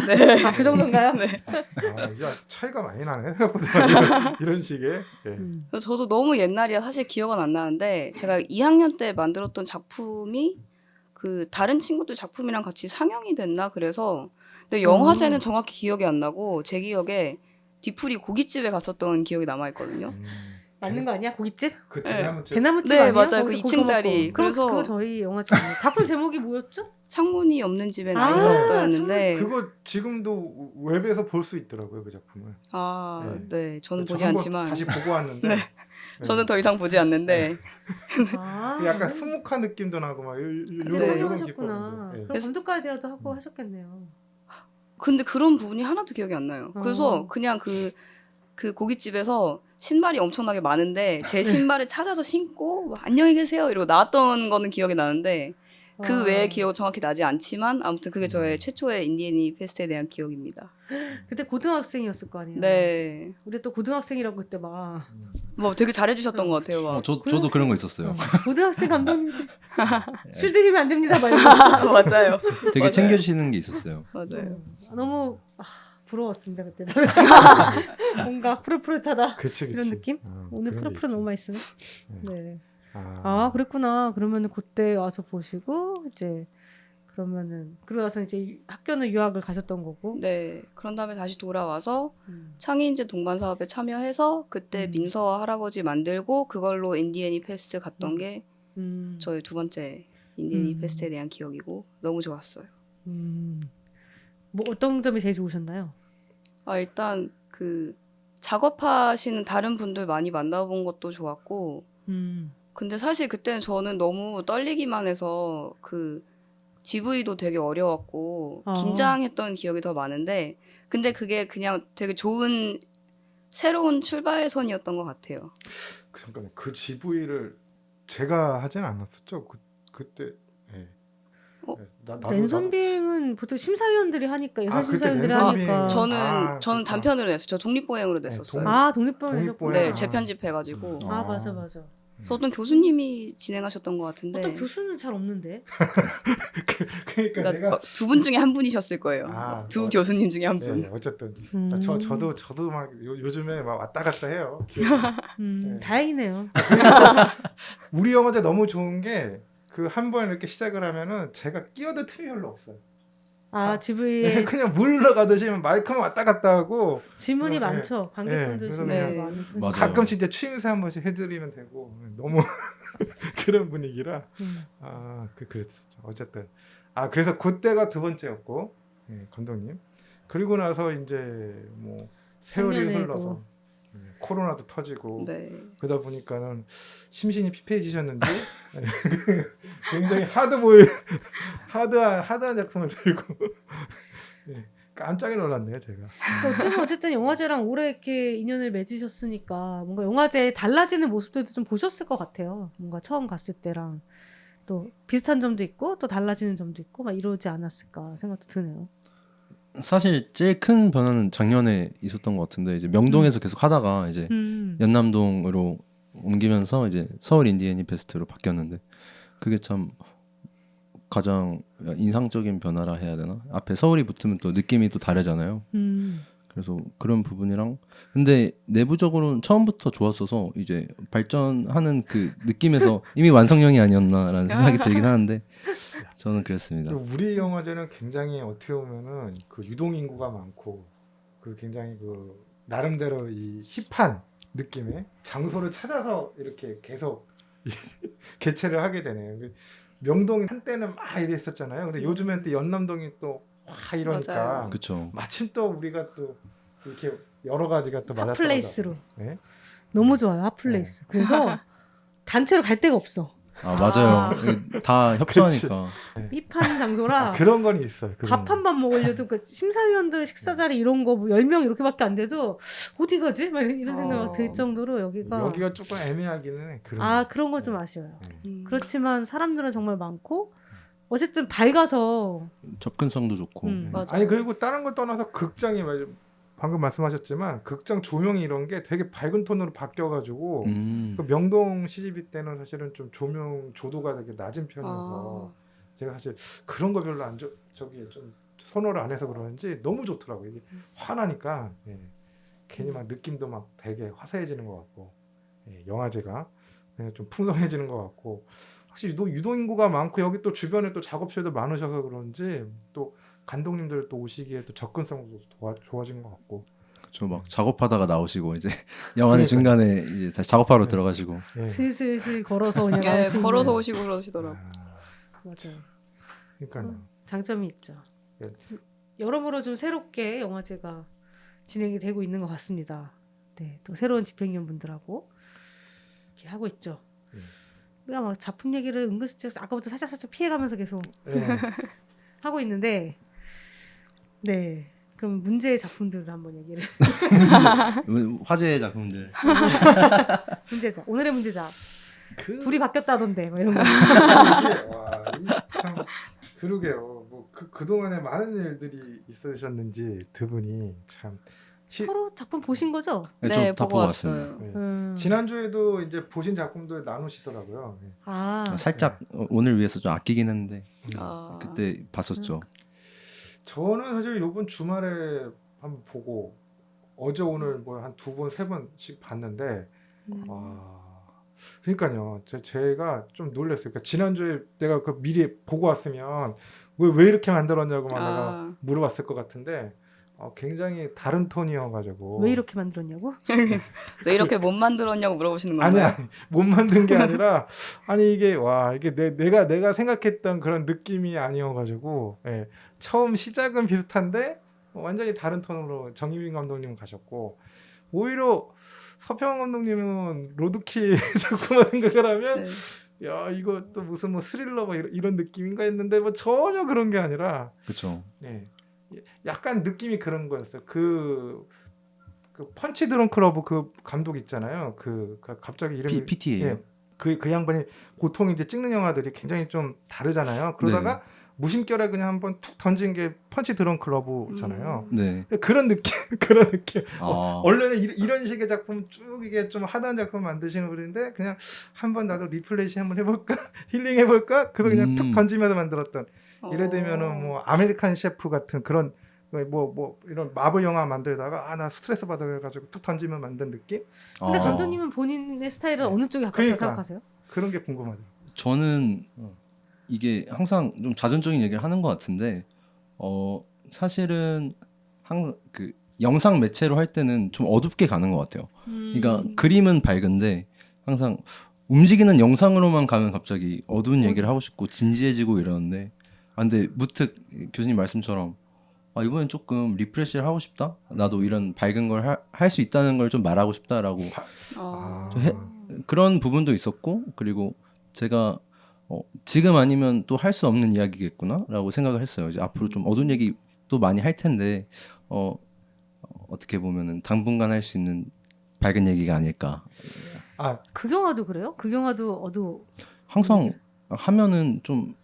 아, 그 정도인가요? 야, 차이가 많이 나네 생각보다 이런 식의. 예. 그래서 저도 너무 옛날이라 사실 기억은 안 나는데 제가 2학년 때 만들었던 작품이 그 다른 친구들 작품이랑 같이 상영이 됐나 그래서 근데 영화제는 정확히 기억이 안 나고 제 기억에 뒤풀이 고깃집에 갔었던 기억이 남아 있거든요. 맞는 거 아니야? 고깃집? 그 대나무집. 대나무집 네, 아니에요? 맞아요. 거기서 그 2층짜리. 고기 먹고. 그래서- 그거 저희 영화집 아니에요. 작품 제목이 뭐였죠? 창문이 없는 집엔 아, 아이가 없다였는데 그거 지금도 웹에서 볼 수 있더라고요 그 작품을. 아, 네, 저는 저 보지 한번 않지만 다시 보고 왔는데. 네. 저는 더 이상 보지 않는데 아, 약간 스모카 느낌도 나고 막 그때 네. 상영하셨구나. 예. 그럼 감독과에 대화도 하고 하셨겠네요. 근데 그런 부분이 하나도 기억이 안 나요. 그래서 그냥 그 고깃집에서 신발이 엄청나게 많은데 제 신발을 찾아서 신고 뭐, 안녕히 계세요 이러고 나왔던 거는 기억이 나는데 그 와. 외의 기억은 정확히 나지 않지만 아무튼 그게 저의 최초의 인디애니 페스트에 대한 기억입니다. 그때 고등학생이었을 거 아니에요. 네, 우리 또 고등학생이라고 그때 막 뭐 되게 잘해주셨던 것 같아요. 막. 저도 그런 거 있었어요. 고등학생 감독님 술 드리면 안 됩니다. 막 이러면서. 맞아요, 되게 맞아요. 챙겨주시는 게 있었어요. 맞아요. 너무 부러웠습니다 그때. 뭔가 푸릇푸릇하다 그치. 이런 느낌? 오늘 그런 게 푸릇푸릇 너무 있지. 맛있네. 네. 아, 아 그랬구나. 그러면은 그때 와서 보시고 이제 그러면은 그러고 나서 이제 학교는 유학을 가셨던 거고. 네, 그런 다음에 다시 돌아와서 음. 창의인재 동반 사업에 참여해서 그때 민서와 할아버지 만들고 그걸로 인디애니 페스트 갔던 게 음. 저의 두 번째 인디애니 음. 페스트에 대한 기억이고 너무 좋았어요. 뭐 어떤 점이 제일 좋으셨나요? 아, 일단 그 작업하시는 다른 분들 많이 만나본 것도 좋았고 근데 사실 그때는 저는 너무 떨리기만 해서 그 GV도 되게 어려웠고 아. 긴장했던 기억이 더 많은데 근데 그게 그냥 되게 좋은 새로운 출발선이었던 것 같아요. 잠깐만 그 GV를 제가 하진 않았었죠. 그때. 예. 어? 나도 랜선빙은 보통 심사위원들이 하니까 예선 아, 그때 심사위원들이 랜선빙. 하니까. 저는 그렇구나. 단편으로 냈어요. 저 독립보행으로 냈었어요. 아 독립보험 독립보행. 네, 아. 재편집해가지고. 아 맞아 맞아. 그래서 어떤 교수님이 진행하셨던 것 같은데. 어떤 교수는 잘 없는데. 그러니까 내가 두 분 중에 한 분이셨을 거예요. 아, 두 교수님 중에 한 네, 분. 어쨌든 저도 막 요즘에 막 왔다 갔다 해요. 기억이. 네. 다행이네요. 우리 영화제 너무 좋은 게 그 한 번 이렇게 시작을 하면은 제가 끼어들 틈이 별로 없어요. 아 GV에 그냥 물 흘러가듯이 마이크만 왔다 갔다 하고 질문이 네. 많죠. 관객분들 네, 질문이 네. 많은 편. 맞아요. 가끔씩 이제 취임새 한 번씩 해드리면 되고 너무 그런 분위기라 그랬었죠. 어쨌든 그래서 그때가 두 번째였고 감독님 그리고 나서 이제 뭐 세월이 작년에도. 흘러서 코로나도 터지고 네. 그러다 보니까는 심신이 피폐해지셨는지 굉장히 하드한 작품을 들고 깜짝 놀랐네요 제가. 어쨌든 영화제랑 오래 이렇게 인연을 맺으셨으니까 뭔가 영화제에 달라지는 모습들도 좀 보셨을 것 같아요. 뭔가 처음 갔을 때랑 또 비슷한 점도 있고 또 달라지는 점도 있고 막 이러지 않았을까 생각도 드네요. 사실 제일 큰 변화는 작년에 있었던 것 같은데 이제 명동에서 계속 하다가 이제 연남동으로 옮기면서 이제 서울 인디애니 페스트로 바뀌었는데 그게 참 가장 인상적인 변화라 해야 되나? 앞에 서울이 붙으면 또 느낌이 또 다르잖아요. 그래서 그런 부분이랑 근데 내부적으로는 처음부터 좋았어서 이제 발전하는 그 느낌에서 이미 완성형이 아니었나라는 생각이 들긴 하는데 저는 그랬습니다. 우리 영화제는 굉장히 어떻게 보면은 그 유동 인구가 많고 그 굉장히 그 나름대로 이 힙한 느낌의 장소를 찾아서 이렇게 계속 개최를 하게 되네요. 명동이 한때는 막 이랬었잖아요. 근데 요즘엔 또 연남동이 또 와 이러니까 맞아요. 그렇죠. 마침 또 우리가 또 이렇게 여러 가지가 또 맞았다. 핫플레이스로. 네? 너무 좋아요. 핫플레이스. 그래서 단체로 갈 데가 없어. 아 맞아요. 이게 다 협소하니까. 힙한 장소라 그런 건 있어요. 밥 한 번 먹으려도 그 심사위원들 식사 자리 이런 거 10명 이렇게밖에 안 돼도 어디 가지? 막 이런 생각 막 들 정도로 여기가 조금 애매하기는 해. 그런 거 좀 아쉬워요. 음. 그렇지만 사람들은 정말 많고 어쨌든 밝아서 접근성도 좋고. 맞아. 아니 그리고 다른 걸 떠나서 극장이 방금 말씀하셨지만 극장 조명이 이런 게 되게 밝은 톤으로 바뀌어가지고 그 명동 CGV 때는 사실은 좀 조명 조도가 되게 낮은 편이어서 제가 사실 그런 거 별로 저기 좀 선호를 안 해서 그러는지 너무 좋더라고요. 이게 환하니까 괜히 막 느낌도 막 되게 화사해지는 것 같고 영화제가 좀 풍성해지는 것 같고 확실히 유동 인구가 많고 여기 또 주변에 또 작업실도 많으셔서 그런지 또 감독님들 또 오시기에 또 접근성도 좋아진 것 같고. 저 막 작업하다가 나오시고 이제 영화는 그러니까요. 중간에 이제 다시 작업하러 네. 들어가시고. 예. 슬슬 걸어서 그냥 예, 나올 수 걸어서 있는. 오시고 그러시더라고. 맞아요. 그러니까요. 장점이 있죠. 예. 여러모로 좀 새롭게 영화제가 진행이 되고 있는 것 같습니다. 네, 또 새로운 집행위원분들하고 이렇게 하고 있죠. 우리가 막 작품 얘기를 은근슬쩍 아까부터 살짝 피해가면서 계속 예. 하고 있는데, 네, 그럼 문제의 작품들을 한번 얘기를. 화제의 작품들. 문제작, 오늘의 문제작. 그 둘이 바뀌었다던데, 뭐 이런 거. 참 그러게요. 뭐 그동안에 많은 일들이 있으셨는지 두 분이 참 서로 작품 보신 거죠? 네, 다 보고 왔어요. 예. 지난주에도 이제 보신 작품들 나누시더라고요. 예. 아, 살짝 오늘 위해서 좀 아끼긴 했는데 아, 그때 봤었죠. 저는 사실 이번 주말에 한번 보고 어제 오늘 뭐 한 두 번 세 번씩 봤는데 그러니까요. 제가 좀 놀랐어요. 그러니까 지난주에 내가 그 미리 보고 왔으면 왜 이렇게 만들었냐고 막 내가 물어봤을 것 같은데 굉장히 다른 톤이어가지고 왜 이렇게 만들었냐고? 왜 이렇게 못 만들었냐고 물어보시는 아니 건가요? 못 만든 게 아니라 아니 이게 이게 내가 생각했던 그런 느낌이 아니어가지고 처음 시작은 비슷한데 완전히 다른 톤으로 정유빈 감독님은 가셨고 오히려 서평원 감독님은 로드킬 작품을 생각을 하면 네. 야 이거 또 무슨 뭐 스릴러 뭐 이런 느낌인가 했는데 뭐 전혀 그런 게 아니라 그렇죠. 약간 느낌이 그런 거였어요. 그 펀치 드렁크 러브 그 감독 있잖아요. 그 갑자기 이름이 PT예요. 그 양반이 보통 이제 찍는 영화들이 굉장히 좀 다르잖아요. 그러다가 무심결에 그냥 한번 툭 던진 게 펀치 드렁크 러브잖아요. 네. 그런 느낌, 그런 느낌. 아, 원래는 이런 식의 작품 쭉 이게 좀 하다한 작품 만드시는 분인데 그냥 한번 나도 리플레이시 한번 해볼까, 힐링 해볼까, 그래서 그냥 툭 던지면서 만들었던. 예를 들면은 뭐 아메리칸 셰프 같은 그런 뭐 이런 마블 영화 만들다가 나 스트레스 받아가지고 툭 던지면 만든 느낌. 근데 아. 감독님은 본인의 스타일은 어느 쪽에 가깝다고 그러니까. 생각하세요? 그런 게 궁금하죠. 저는 이게 항상 좀 자전적인 얘기를 하는 것 같은데 사실은 항상 그 영상 매체로 할 때는 좀 어둡게 가는 것 같아요. 그러니까 그림은 밝은데 항상 움직이는 영상으로만 가면 갑자기 어두운 얘기를 하고 싶고 진지해지고 이러는데 근데 문득 교수님 말씀처럼 이번엔 조금 리프레시를 하고 싶다. 나도 이런 밝은 걸 할 수 있다는 걸 좀 말하고 싶다라고 그런 부분도 있었고 그리고 제가 지금 아니면 또 할 수 없는 이야기겠구나라고 생각을 했어요. 이제 앞으로 좀 어두운 얘기 또 많이 할 텐데 어떻게 보면은 당분간 할 수 있는 밝은 얘기가 아닐까. 그 영화도 그래요? 그 영화도 항상 하면은 좀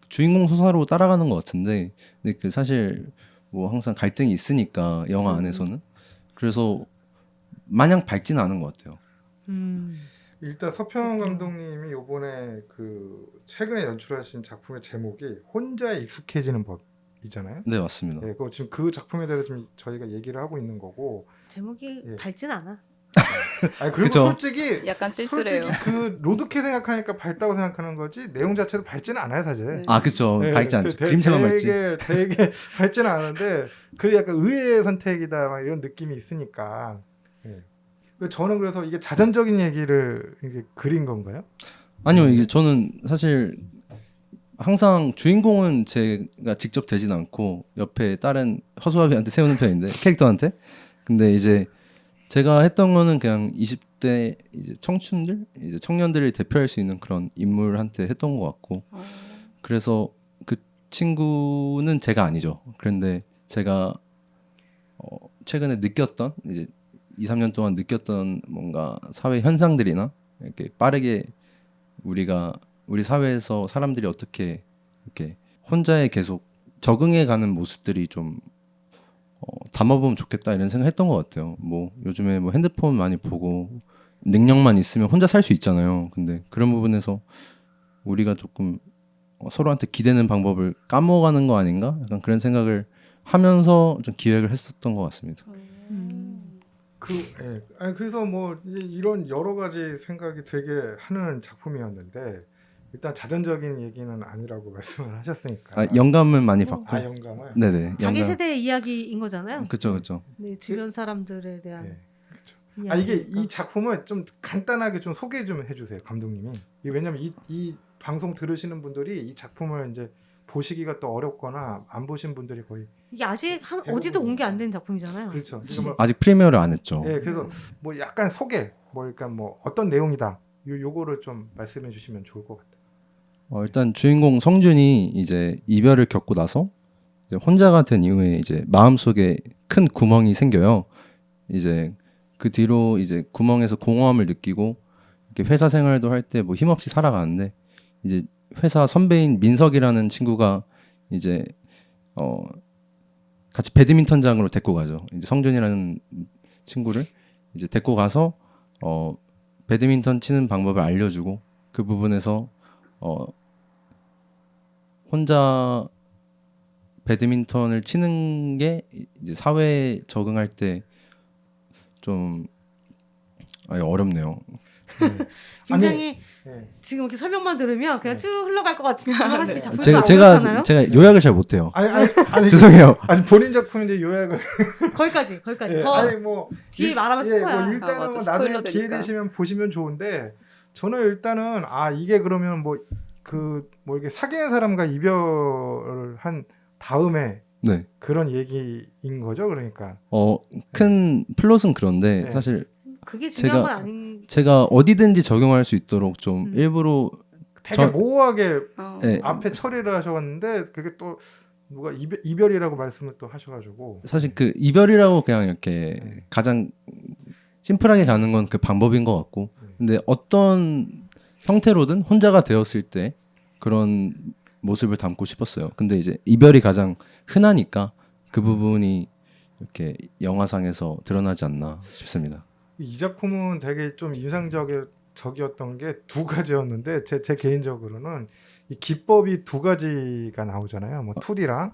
주인공 서사로 따라가는 것 같은데 근데 그 사실 뭐 항상 갈등이 있으니까 영화 안에서는 그래서 마냥 밝지는 않은 것 같아요. 일단 서평원 감독님이 이번에 그 최근에 연출하신 작품의 제목이 혼자 익숙해지는 법이잖아요. 네 맞습니다. 그 지금 그 작품에 대해서 좀 저희가 얘기를 하고 있는 거고. 제목이 밝진 않아. 그리고 그쵸? 솔직히 약간 쓸쓸해요. 그 로드킬 생각하니까 밝다고 생각하는 거지 내용 자체도 밝지는 않아요 사실. 네. 그쵸. 밝지 않죠. 그림체만 밝지. 되게 밝지는 않은데 그 약간 의외의 선택이다 막 이런 느낌이 있으니까. 저는 그래서 이게 자전적인 얘기를 이게 그린 건가요? 아니요, 이게 저는 사실 항상 주인공은 제가 직접 되진 않고 옆에 다른 허수아비한테 세우는 편인데 캐릭터한테. 근데 이제 제가 했던 거는 그냥 20대 이제 청춘들, 이제 청년들을 대표할 수 있는 그런 인물한테 했던 것 같고, 그래서 그 친구는 제가 아니죠. 그런데 제가 최근에 느꼈던 이제 2, 3년 동안 느꼈던 뭔가 사회 현상들이나 이렇게 빠르게 우리 사회에서 사람들이 어떻게 이렇게 혼자에 계속 적응해가는 모습들이 좀 담아보면 좋겠다 이런 생각했던 것 같아요. 뭐 요즘에 뭐 핸드폰 많이 보고 능력만 있으면 혼자 살 수 있잖아요. 근데 그런 부분에서 우리가 조금 서로한테 기대는 방법을 까먹어가는 거 아닌가? 약간 그런 생각을 하면서 좀 기획을 했었던 것 같습니다. 예. 아니 그래서 뭐 이런 여러 가지 생각이 되게 하는 작품이었는데 일단 자전적인 얘기는 아니라고 말씀을 하셨으니까. 영감은 많이 받고. 영감을. 네네. 자기 영감. 세대의 이야기인 거잖아요. 그렇죠, 그렇죠. 네, 주변 사람들에 대한 예. 이야기. 이게 이 작품을 좀 간단하게 좀 소개 좀 해주세요, 감독님이. 왜냐면 이 방송 들으시는 분들이 이 작품을 이제 보시기가 또 어렵거나 안 보신 분들이 거의 이게 아직 어디도 공개 안 된 작품이잖아요. 그렇죠. 그러니까 뭐, 아직 프리미어를 안 했죠. 예, 그래서 뭐 약간 소개, 뭐 그러니까 뭐 어떤 내용이다, 요거를 좀 말씀해 주시면 좋을 것 같아요. 일단 주인공 성준이 이제 이별을 겪고 나서 이제 혼자가 된 이후에 이제 마음속에 큰 구멍이 생겨요. 이제 그 뒤로 이제 구멍에서 공허함을 느끼고 이렇게 회사 생활도 할 때 뭐 힘없이 살아가는데 이제 회사 선배인 민석이라는 친구가 이제 같이 배드민턴장으로 데리고 가죠. 이제 성준이라는 친구를 이제 데리고 가서 배드민턴 치는 방법을 알려주고 그 부분에서 혼자 배드민턴을 치는 게 이제 사회에 적응할 때 좀 어렵네요. 굉장히 예. 지금 이렇게 설명만 들으면 그냥 쭉 흘러갈 것 같은데 하나씩 작품이 제가 잖아요 요약을 잘 못해요. 아니 죄송해요. 아니 본인 작품인데 요약을. 거기까지 예, 더 아니 뭐 뒤에 말하면 스포야. 뭐 일단은 맞아, 뭐 스포일러 나중에 기회 되니까. 되시면 보시면 좋은데 저는 일단은 이게 그러면 뭐 이렇게 사귀는 사람과 이별을 한 다음에 네. 그런 얘기인 거죠, 그러니까. 큰 플롯은 그런데 네. 사실 그게 중요한 제가- 건 아닌. 제가 어디든지 적용할 수 있도록 좀 음. 일부러 되게 모호하게 네. 앞에 처리를 하셨는데 그게 또 누가 이별이라고 말씀을 또 하셔가지고 사실 그 이별이라고 그냥 이렇게 네. 가장 심플하게 가는 건 그 방법인 것 같고 근데 어떤 형태로든 혼자가 되었을 때 그런 모습을 담고 싶었어요. 근데 이제 이별이 가장 흔하니까 그 부분이 이렇게 영화상에서 드러나지 않나 싶습니다. 이 작품은 되게 좀 인상적이었던 게 두 가지였는데 제 개인적으로는 이 기법이 두 가지가 나오잖아요. 뭐 2D랑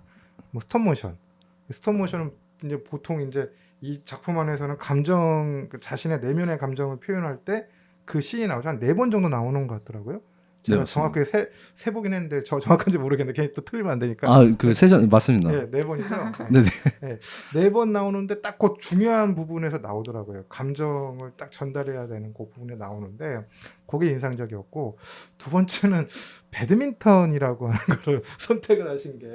뭐 스톱모션. 스톱모션은 이제 보통 이제 이 작품 안에서는 그 자신의 내면의 감정을 표현할 때 그 씬이 나오죠. 한 4번 정도 나오는 것 같더라고요. 제가 네, 맞습니다. 정확하게 세 보긴 했는데 정확한지 모르겠는데 괜히 또 틀리면 안 되니까. 그 세션 맞습니다. 네, 4번이죠. 네네. 네, 4번 나오는데 딱 그 중요한 부분에서 나오더라고요. 감정을 딱 전달해야 되는 그 부분에 나오는데 그게 인상적이었고 두 번째는 배드민턴이라고 하는 거를 선택을 하신 게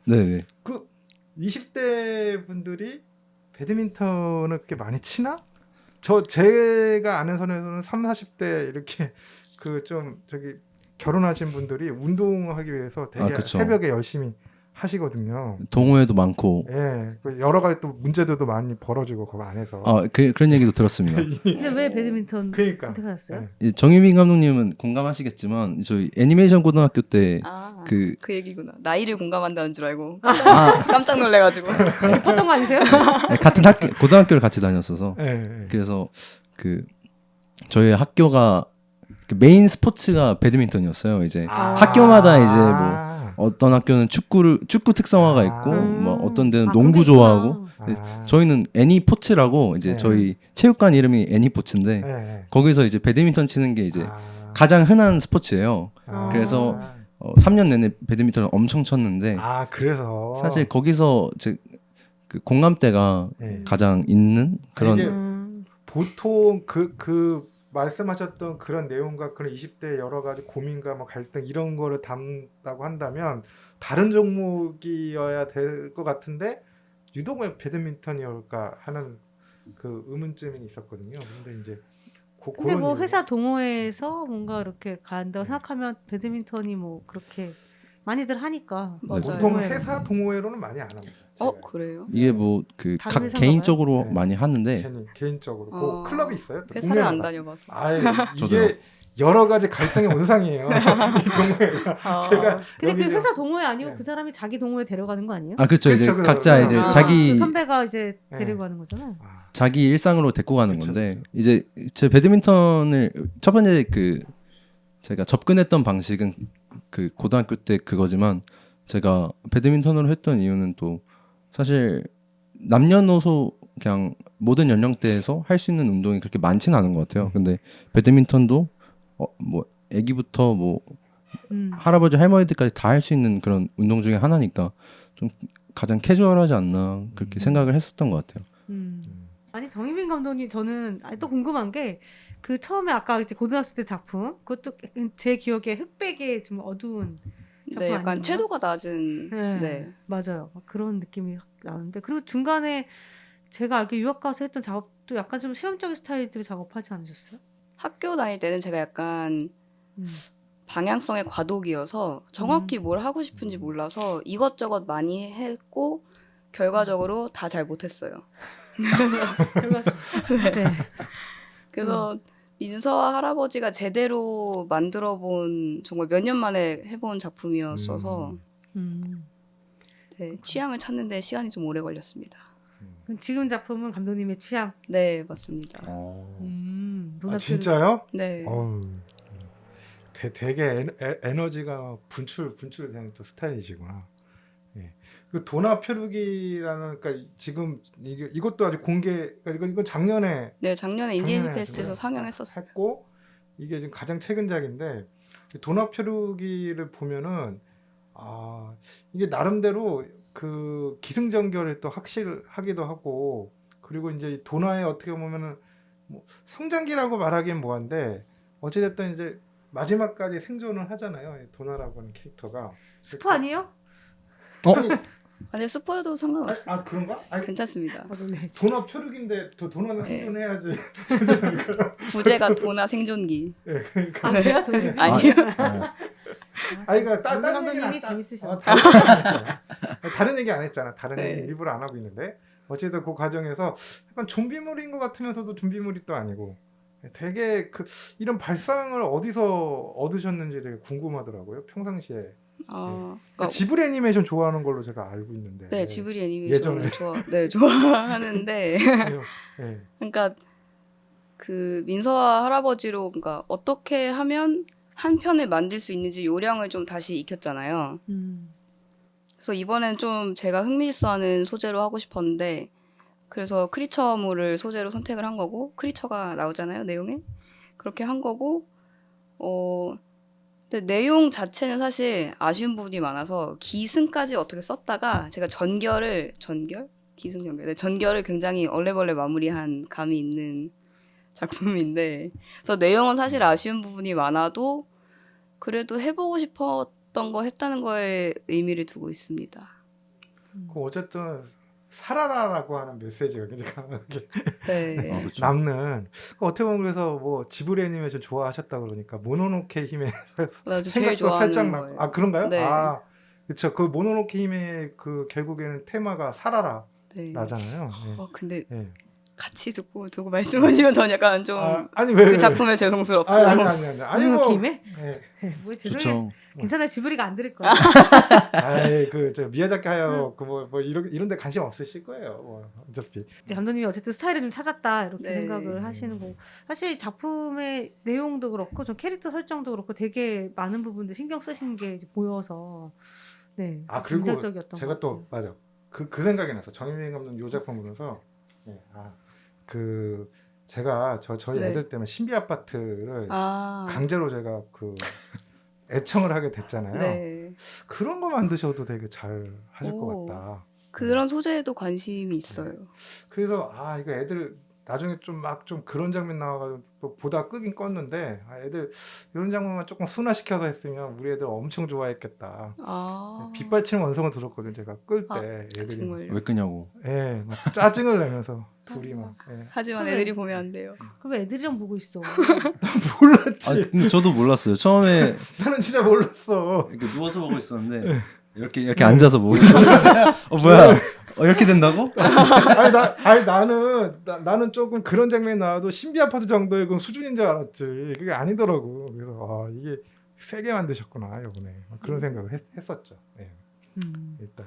네네. 그 20대 분들이 배드민턴을 그렇게 많이 치나? 제가 아는 선에서는 3, 40대 이렇게 그 좀 결혼하신 분들이 운동하기 위해서 되게 그쵸. 새벽에 열심히 하시거든요. 동호회도 많고 예, 그 여러 가지 또 문제들도 많이 벌어지고 그거 안에서. 그런 얘기도 들었습니다. 근데 왜 배드민턴 그러니까. 선택하셨어요? 예. 정유빈 감독님은 공감하시겠지만 저희 애니메이션 고등학교 때 그 그 얘기구나. 나이를 공감한다는 줄 알고 깜짝 놀래가지고. 깊었던 거 아니세요? 같은 고등학교를 같이 다녔어서 예, 예. 그래서 그 저희 학교가 그 메인 스포츠가 배드민턴이었어요. 이제 학교마다 이제 뭐 어떤 학교는 축구 특성화가 있고 뭐 어떤 데는 농구 그게 좋아하고 있구나. 저희는 애니포츠라고 이제 네. 저희 체육관 이름이 애니포츠인데 예, 예. 거기서 이제 배드민턴 치는 게 이제 가장 흔한 스포츠예요. 그래서 3년 내내 배드민턴을 엄청 쳤는데 그래서 사실 거기서 그 공감대가 예. 가장 있는 그런 이게 보통 그 말씀하셨던 그런 내용과 그런 20대 여러 가지 고민과 뭐 갈등 이런 거를 담다고 한다면 다른 종목이어야 될 것 같은데 유독 왜 배드민턴이올까 하는 그 의문점이 있었거든요. 근데 이제 근데 그런 뭐 이유로- 회사 동호회에서 뭔가 이렇게 간다고 생각하면 배드민턴이 뭐 그렇게 많이들 하니까 맞아요. 보통 동호회로. 회사 동호회로는 많이 안 합니다. 제가. 그래요? 이게 뭐 그 다른 각 회사인가 개인적으로 봐요? 많이 하는데 개인적으로 어, 그 클럽이 있어요. 또 회사를 안 동호회마다. 다녀봐서. 아예 저도요. 이게 여러 가지 갈등의 온상이에요. 이 동호회가 제가 근데 그 여기 회사 동호회 아니고 네. 그 사람이 자기 동호회 데려가는 거 아니에요? 아 그렇죠. 이제 그쵸, 각자 그쵸. 이제 아. 자기 그 선배가 이제 네. 데리고 가는 거잖아요. 아, 자기 일상으로 데리고 가는 그쵸, 건데 그쵸. 이제 제 배드민턴을 첫 번째 그 제가 접근했던 방식은 그 고등학교 때 그거지만 제가 배드민턴으로 했던 이유는 또 사실 남녀노소 그냥 모든 연령대에서 할 수 있는 운동이 그렇게 많지는 않은 것 같아요. 근데 배드민턴도 뭐 아기부터 뭐 할아버지 할머니들까지 다 할 수 있는 그런 운동 중에 하나니까 좀 가장 캐주얼하지 않나 그렇게 생각을 했었던 것 같아요. 아니 정희빈 감독님 저는 또 궁금한 게 그 처음에 아까 이제 고등학생 때 작품 그것도 제 기억에 흑백의 좀 어두운 작품 네, 약간 아닌가요? 채도가 낮은. 네, 네. 맞아요. 막 그런 느낌이 확 나는데 그리고 중간에 제가 알기로 유학 가서 했던 작업도 약간 좀 실험적인 스타일들의 작업하지 않으셨어요? 학교 다닐 때는 제가 약간 음. 방향성의 과도기여서 정확히 뭘 하고 싶은지 몰라서 이것저것 많이 했고 결과적으로 다 잘 못했어요. 네. 그래서 민서와 할아버지가 제대로 만들어본 정말 몇 년 만에 해본 작품이었어서 음. 네, 취향을 찾는데 시간이 좀 오래 걸렸습니다. 그럼 지금 작품은 감독님의 취향. 네, 맞습니다. 아 눈앞에 진짜요? 네. 어우, 되게 에너지가 분출되는 또 스타일이시구나. 예. 그 도나 표류기라는 그러니까 지금 이것도 아직 그러니까 이건 작년에 네, 작년에 인디애니 작년에 페스트에서 지금 상영했었어요. 했고 이게 지금 가장 최근작인데 도나 표류기를 보면은 아 이게 나름대로 그 기승전결을 또 확실하기도 하고 그리고 이제 이 도나의 어떻게 보면은 뭐 성장기라고 말하기엔 뭐한데 어찌됐든 이제 마지막까지 생존을 하잖아요. 이 도나라고 하는 캐릭터가. 스포 아니에요? 아니, 아니 스포여도 상관없어요. 그런가? 아니, 괜찮습니다. 도나 표류기인데 도나는 네. 생존해야지. 부제가 도나 생존기. 예, 그러니까. 아 그래요? 도나 아니요. 아이가 장 다른 얘기는 감독님이 안 재밌으셔. 다른 얘기 안 했잖아. 다른 네. 얘기 일부러 안 하고 있는데 어쨌든 그 과정에서 약간 좀비물인 것 같으면서도 좀비물이 또 아니고 되게 그 이런 발상을 어디서 얻으셨는지 되게 궁금하더라고요. 평상시에. 그러니까 지브리 애니메이션 좋아하는 걸로 제가 알고 있는데. 네, 지브리 예전에. 애니메이션을 좋아하는데 예. 그러니까 그 민서와 할아버지로 그러니까 어떻게 하면 한 편을 만들 수 있는지 요령을 좀 다시 익혔잖아요. 그래서 이번엔 좀 제가 흥미있어하는 소재로 하고 싶었는데 그래서 크리처물을 소재로 선택을 한 거고 크리처가 나오잖아요, 내용에. 그렇게 한 거고 근데 내용 자체는 사실 아쉬운 부분이 많아서 기승까지 어떻게 썼다가 제가 전결을 굉장히 얼레벌레 마무리한 감이 있는 작품인데 그래서 내용은 사실 아쉬운 부분이 많아도 그래도 해보고 싶었던 거 했다는 거에 의미를 두고 있습니다. 그 어쨌든 살아라라고 하는 메시지가 굉장히 강하게 네. 그렇죠. 남는. 어떻게 보면 그래서 뭐 지브리 애니메이션 좋아하셨다 그러니까 모노노케 힘의 나 제일 생각도 좋아하는 살짝 거예요. 아 그런가요? 네. 아 그렇죠. 그 모노노케 힘의 그 결국에는 테마가 살아라잖아요. 네. 네. 근데 네. 같이 두고 말씀하시면 전 약간 좀 아니 왜? 그 작품에 죄송스럽고 아니 뭐 모노노케 네. 뭐 죄송해요. 좋죠. 괜찮아요. 지브리가 안 들을 거예요. 아이 그저 미야자키 하야오 그뭐 이런데 관심 없으실 거예요. 뭐 어차피. 이제 감독님이 어쨌든 스타일을 좀 찾았다 이렇게 네. 생각을 하시는 거고 사실 작품의 내용도 그렇고 좀 캐릭터 설정도 그렇고 되게 많은 부분들 신경 쓰신 게 이제 보여서 네 그리고 인상적이었던 제가 것 또 같아요. 맞아 그 생각이 나서 정인민 감독 요 작품 보면서 그 제가 저희 네. 애들 때문에 신비 아파트를 아, 강제로 제가 그 애청을 하게 됐잖아요. 네. 그런 거 만드셔도 되게 잘 하실 오. 것 같다. 그런 소재에도 관심이 있어요. 그래서 이거 애들 나중에 좀 그런 장면 나와가지고 또 보다 끄긴 껐는데 애들 이런 장면만 조금 순화시켜서 했으면 우리 애들 엄청 좋아했겠다. 빗발치는 원성을 들었거든요. 제가 끌 때 애들이 정말요? 왜 끄냐고. 막 짜증을 내면서 둘이만. 예. 하지만 그래. 애들이 보면 안 돼요. 그럼 애들이랑 보고 있어. 몰랐지. 아, 근데 저도 몰랐어요. 처음에 나는 진짜 몰랐어. 이렇게 누워서 보고 있었는데 이렇게 앉아서 보고 있었는데 뭐야? 이렇게 된다고? 나는 조금 그런 장면이 나와도 신비 아파트 정도의 그 수준인 줄 알았지. 그게 아니더라고. 그래서 이게 세게 만드셨구나 이번에 그런 생각을 했었죠. 예, 일단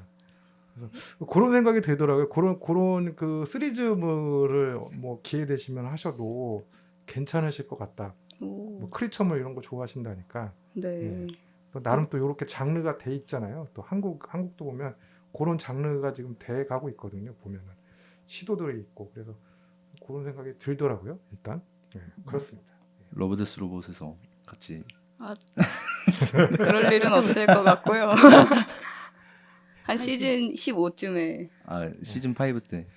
그래서 그런 생각이 들더라고요. 그런 그 시리즈물을 뭐 기회 되시면 하셔도 괜찮으실 것 같다. 오, 뭐 크리처물 이런 거 좋아하신다니까. 네. 또 나름 또 이렇게 장르가 돼 있잖아요. 또 한국도 보면 그런 장르가 지금 돼 가고 있거든요. 보면은 시도들이 있고 그래서 그런 생각이 들더라고요. 일단 그렇습니다. 러브데스 로봇에서 같이 그럴 일은 없을 것 같고요. 한 시즌 15쯤에 시즌 5 때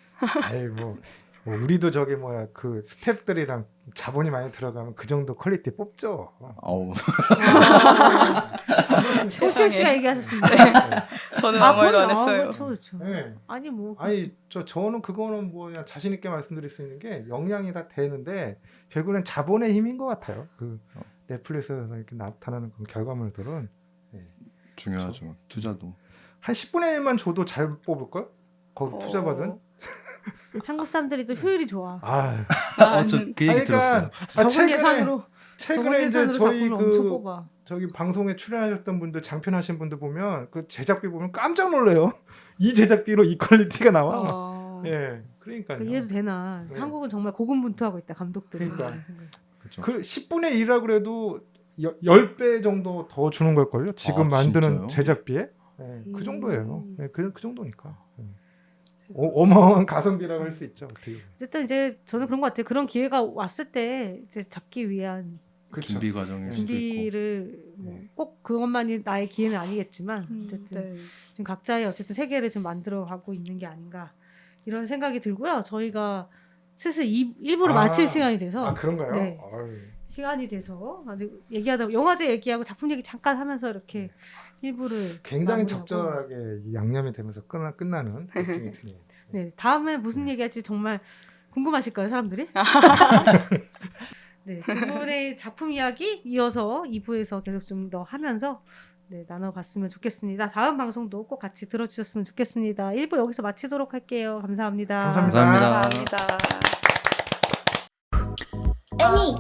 아이 뭐 우리도 저기 뭐야 그 스태프들이랑 자본이 많이 들어가면 그 정도 퀄리티 뽑죠. 아우 최수영 씨가 얘기하셨습니다. 저는 아무 말도 안 했어요. 그렇죠, 그렇죠. 네. 아니 뭐 아니 저는 그거는 뭐 그냥 자신 있게 말씀드릴 수 있는 게 역량이 다 되는데 결국엔 자본의 힘인 것 같아요. 그 넷플릭스에서 이렇게 나타나는 그런 결과물들은 중요하죠. 투자도 한 10분의 1만 줘도 잘 뽑을 걸? 거기 투자받은? 한국 사람들이 또 효율이 좋아. 저그 얘기 들었어요. 적은 예산으로 최근에 이제 예산으로 저희 작품을 엄청 그 뽑아. 저기 방송에 출연하셨던 분들 장편하신 분들 보면 그 제작비 보면 깜짝 놀래요. 이 제작비로 이 퀄리티가 나와. 예, 그러니까요. 이래도 되나? 네. 한국은 정말 고군분투하고 있다 감독들이. 그러니까. 그렇죠. 그 10분의 1이라 그래도 10배 정도 더 주는 걸걸요? 지금 만드는 진짜요? 제작비에? 예, 그 정도예요. 음. 예, 그 정도니까. 예. 어마어마한 가성비라고 할 수 있죠. 어떻게 보면. 어쨌든 이제 저는 그런 것 같아요. 그런 기회가 왔을 때 이제 잡기 위한 그쵸. 준비 과정일 수도 있고 준비를 네. 꼭 그것만이 나의 기회는 아니겠지만 어쨌든 네. 지금 각자의 어쨌든 세계를 좀 만들어가고 있는 게 아닌가 이런 생각이 들고요. 저희가 슬슬 1부를 마칠 시간이 돼서 그런가요? 네. 아유. 시간이 돼서 아주 얘기하다 영화제 얘기하고 작품 얘기 잠깐 하면서 이렇게 1부를 굉장히 적절하게 이 양념이 되면서 끝나는 느낌이 드네요. 네, 다음에 무슨 얘기할지 정말 궁금하실 거예요, 사람들이. 네, 두 분의 작품 이야기 이어서 2부에서 계속 좀 더 하면서 나눠봤으면 좋겠습니다. 다음 방송도 꼭 같이 들어주셨으면 좋겠습니다. 1부 여기서 마치도록 할게요. 감사합니다. 감사합니다. 감사합니다. 감사합니다. 애니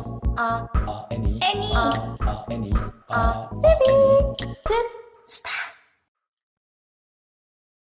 애니 애니 애니 애니